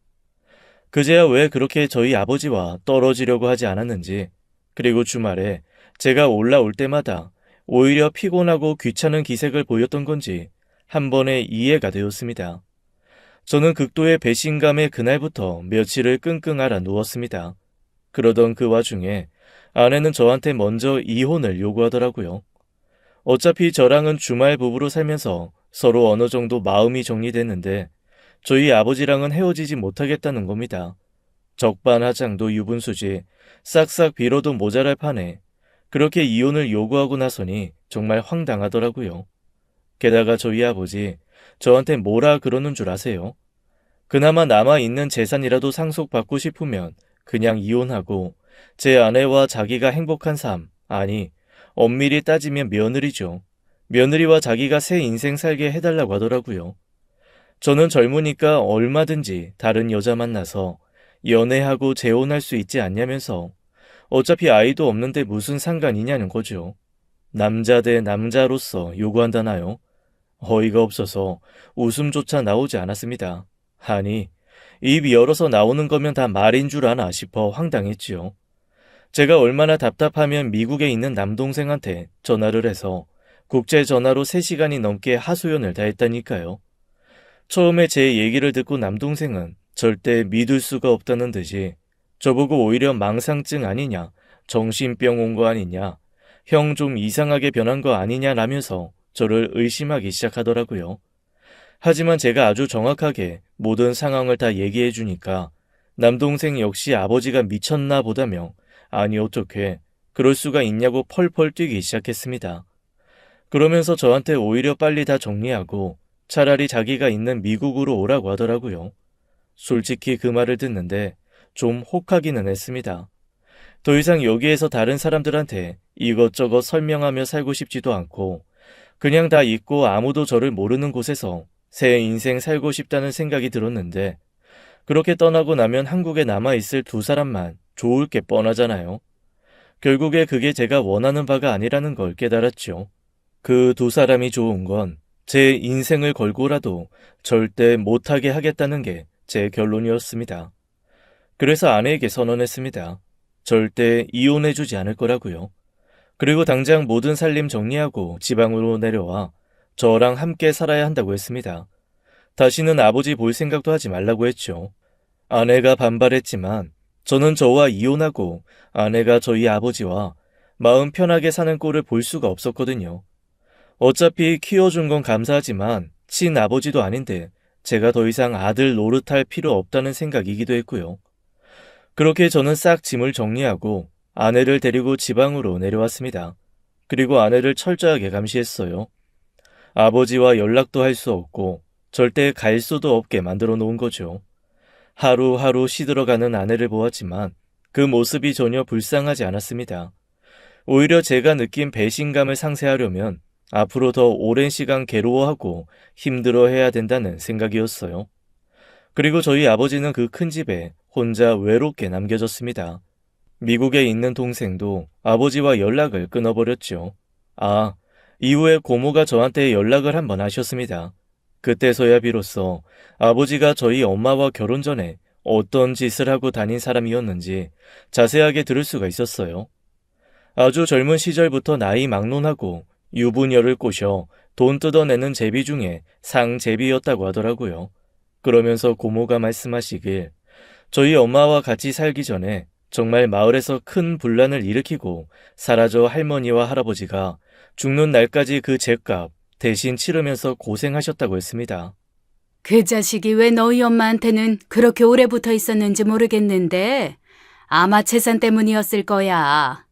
그제야 왜 그렇게 저희 아버지와 떨어지려고 하지 않았는지, 그리고 주말에 제가 올라올 때마다 오히려 피곤하고 귀찮은 기색을 보였던 건지 한 번에 이해가 되었습니다. 저는 극도의 배신감에 그날부터 며칠을 끙끙 앓아 누웠습니다. 그러던 그 와중에 아내는 저한테 먼저 이혼을 요구하더라고요. 어차피 저랑은 주말 부부로 살면서 서로 어느 정도 마음이 정리됐는데 저희 아버지랑은 헤어지지 못하겠다는 겁니다. 적반하장도 유분수지 싹싹 빌어도 모자랄 판에 그렇게 이혼을 요구하고 나서니 정말 황당하더라고요. 게다가 저희 아버지 저한테 뭐라 그러는 줄 아세요? 그나마 남아있는 재산이라도 상속받고 싶으면 그냥 이혼하고 제 아내와 자기가 행복한 삶, 아니 엄밀히 따지면 며느리죠. 며느리와 자기가 새 인생 살게 해달라고 하더라고요. 저는 젊으니까 얼마든지 다른 여자 만나서 연애하고 재혼할 수 있지 않냐면서 어차피 아이도 없는데 무슨 상관이냐는 거죠. 남자 대 남자로서 요구한다나요? 어이가 없어서 웃음조차 나오지 않았습니다. 아니, 입 열어서 나오는 거면 다 말인 줄 아나 싶어 황당했지요. 제가 얼마나 답답하면 미국에 있는 남동생한테 전화를 해서 국제전화로 3시간이 넘게 하소연을 다했다니까요. 처음에 제 얘기를 듣고 남동생은 절대 믿을 수가 없다는 듯이 저보고 오히려 망상증 아니냐, 정신병 온 거 아니냐, 형 좀 이상하게 변한 거 아니냐라면서 저를 의심하기 시작하더라고요. 하지만 제가 아주 정확하게 모든 상황을 다 얘기해 주니까 남동생 역시 아버지가 미쳤나 보다며 아니 어떻게 그럴 수가 있냐고 펄펄 뛰기 시작했습니다. 그러면서 저한테 오히려 빨리 다 정리하고 차라리 자기가 있는 미국으로 오라고 하더라고요. 솔직히 그 말을 듣는데 좀 혹하기는 했습니다. 더 이상 여기에서 다른 사람들한테 이것저것 설명하며 살고 싶지도 않고 그냥 다 잊고 아무도 저를 모르는 곳에서 새 인생 살고 싶다는 생각이 들었는데 그렇게 떠나고 나면 한국에 남아있을 두 사람만 좋을 게 뻔하잖아요. 결국에 그게 제가 원하는 바가 아니라는 걸 깨달았죠. 그 두 사람이 좋은 건 제 인생을 걸고라도 절대 못하게 하겠다는 게 제 결론이었습니다. 그래서 아내에게 선언했습니다. 절대 이혼해주지 않을 거라고요. 그리고 당장 모든 살림 정리하고 지방으로 내려와 저랑 함께 살아야 한다고 했습니다. 다시는 아버지 볼 생각도 하지 말라고 했죠. 아내가 반발했지만 저는 저와 이혼하고 아내가 저희 아버지와 마음 편하게 사는 꼴을 볼 수가 없었거든요. 어차피 키워준 건 감사하지만 친아버지도 아닌데 제가 더 이상 아들 노릇할 필요 없다는 생각이기도 했고요. 그렇게 저는 싹 짐을 정리하고 아내를 데리고 지방으로 내려왔습니다. 그리고 아내를 철저하게 감시했어요. 아버지와 연락도 할 수 없고 절대 갈 수도 없게 만들어 놓은 거죠. 하루하루 시들어가는 아내를 보았지만 그 모습이 전혀 불쌍하지 않았습니다. 오히려 제가 느낀 배신감을 상쇄하려면 앞으로 더 오랜 시간 괴로워하고 힘들어해야 된다는 생각이었어요. 그리고 저희 아버지는 그 큰 집에 혼자 외롭게 남겨졌습니다. 미국에 있는 동생도 아버지와 연락을 끊어버렸죠. 이후에 고모가 저한테 연락을 한번 하셨습니다. 그때서야 비로소 아버지가 저희 엄마와 결혼 전에 어떤 짓을 하고 다닌 사람이었는지 자세하게 들을 수가 있었어요. 아주 젊은 시절부터 나이 막론하고 유부녀를 꼬셔 돈 뜯어내는 제비 중에 상제비였다고 하더라고요. 그러면서 고모가 말씀하시길 저희 엄마와 같이 살기 전에 정말 마을에서 큰 분란을 일으키고 사라져 할머니와 할아버지가 죽는 날까지 그 죗값 대신 치르면서 고생하셨다고 했습니다. 그 자식이 왜 너희 엄마한테는 그렇게 오래 붙어 있었는지 모르겠는데 아마 재산 때문이었을 거야.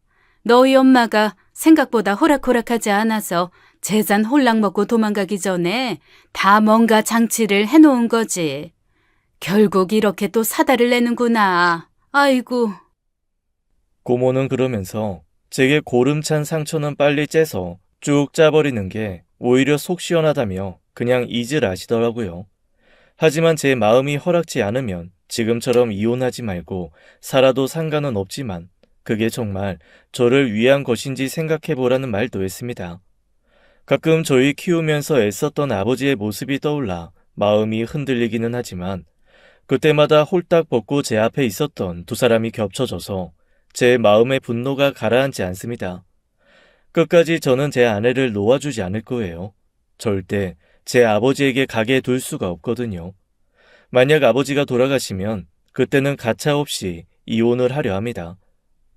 너희 엄마가 생각보다 호락호락하지 않아서 재산 홀랑 먹고 도망가기 전에 다 뭔가 장치를 해놓은 거지. 결국 이렇게 또 사다를 내는구나. 아이고. 고모는 그러면서 제게 고름찬 상처는 빨리 째서 쭉 짜버리는 게 오히려 속 시원하다며 그냥 잊으라 하시더라고요. 하지만 제 마음이 허락지 않으면 지금처럼 이혼하지 말고 살아도 상관은 없지만 그게 정말 저를 위한 것인지 생각해보라는 말도 했습니다. 가끔 저희 키우면서 애썼던 아버지의 모습이 떠올라 마음이 흔들리기는 하지만 그때마다 홀딱 벗고 제 앞에 있었던 두 사람이 겹쳐져서 제 마음의 분노가 가라앉지 않습니다. 끝까지 저는 제 아내를 놓아주지 않을 거예요. 절대 제 아버지에게 가게 둘 수가 없거든요. 만약 아버지가 돌아가시면 그때는 가차없이 이혼을 하려 합니다.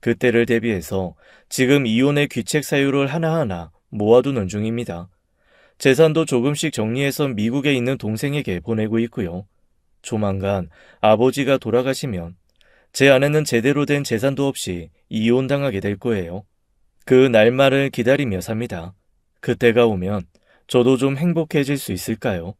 그때를 대비해서 지금 이혼의 귀책 사유를 하나하나 모아두는 중입니다. 재산도 조금씩 정리해서 미국에 있는 동생에게 보내고 있고요. 조만간 아버지가 돌아가시면 제 아내는 제대로 된 재산도 없이 이혼당하게 될 거예요. 그 날말을 기다리며 삽니다. 그때가 오면 저도 좀 행복해질 수 있을까요?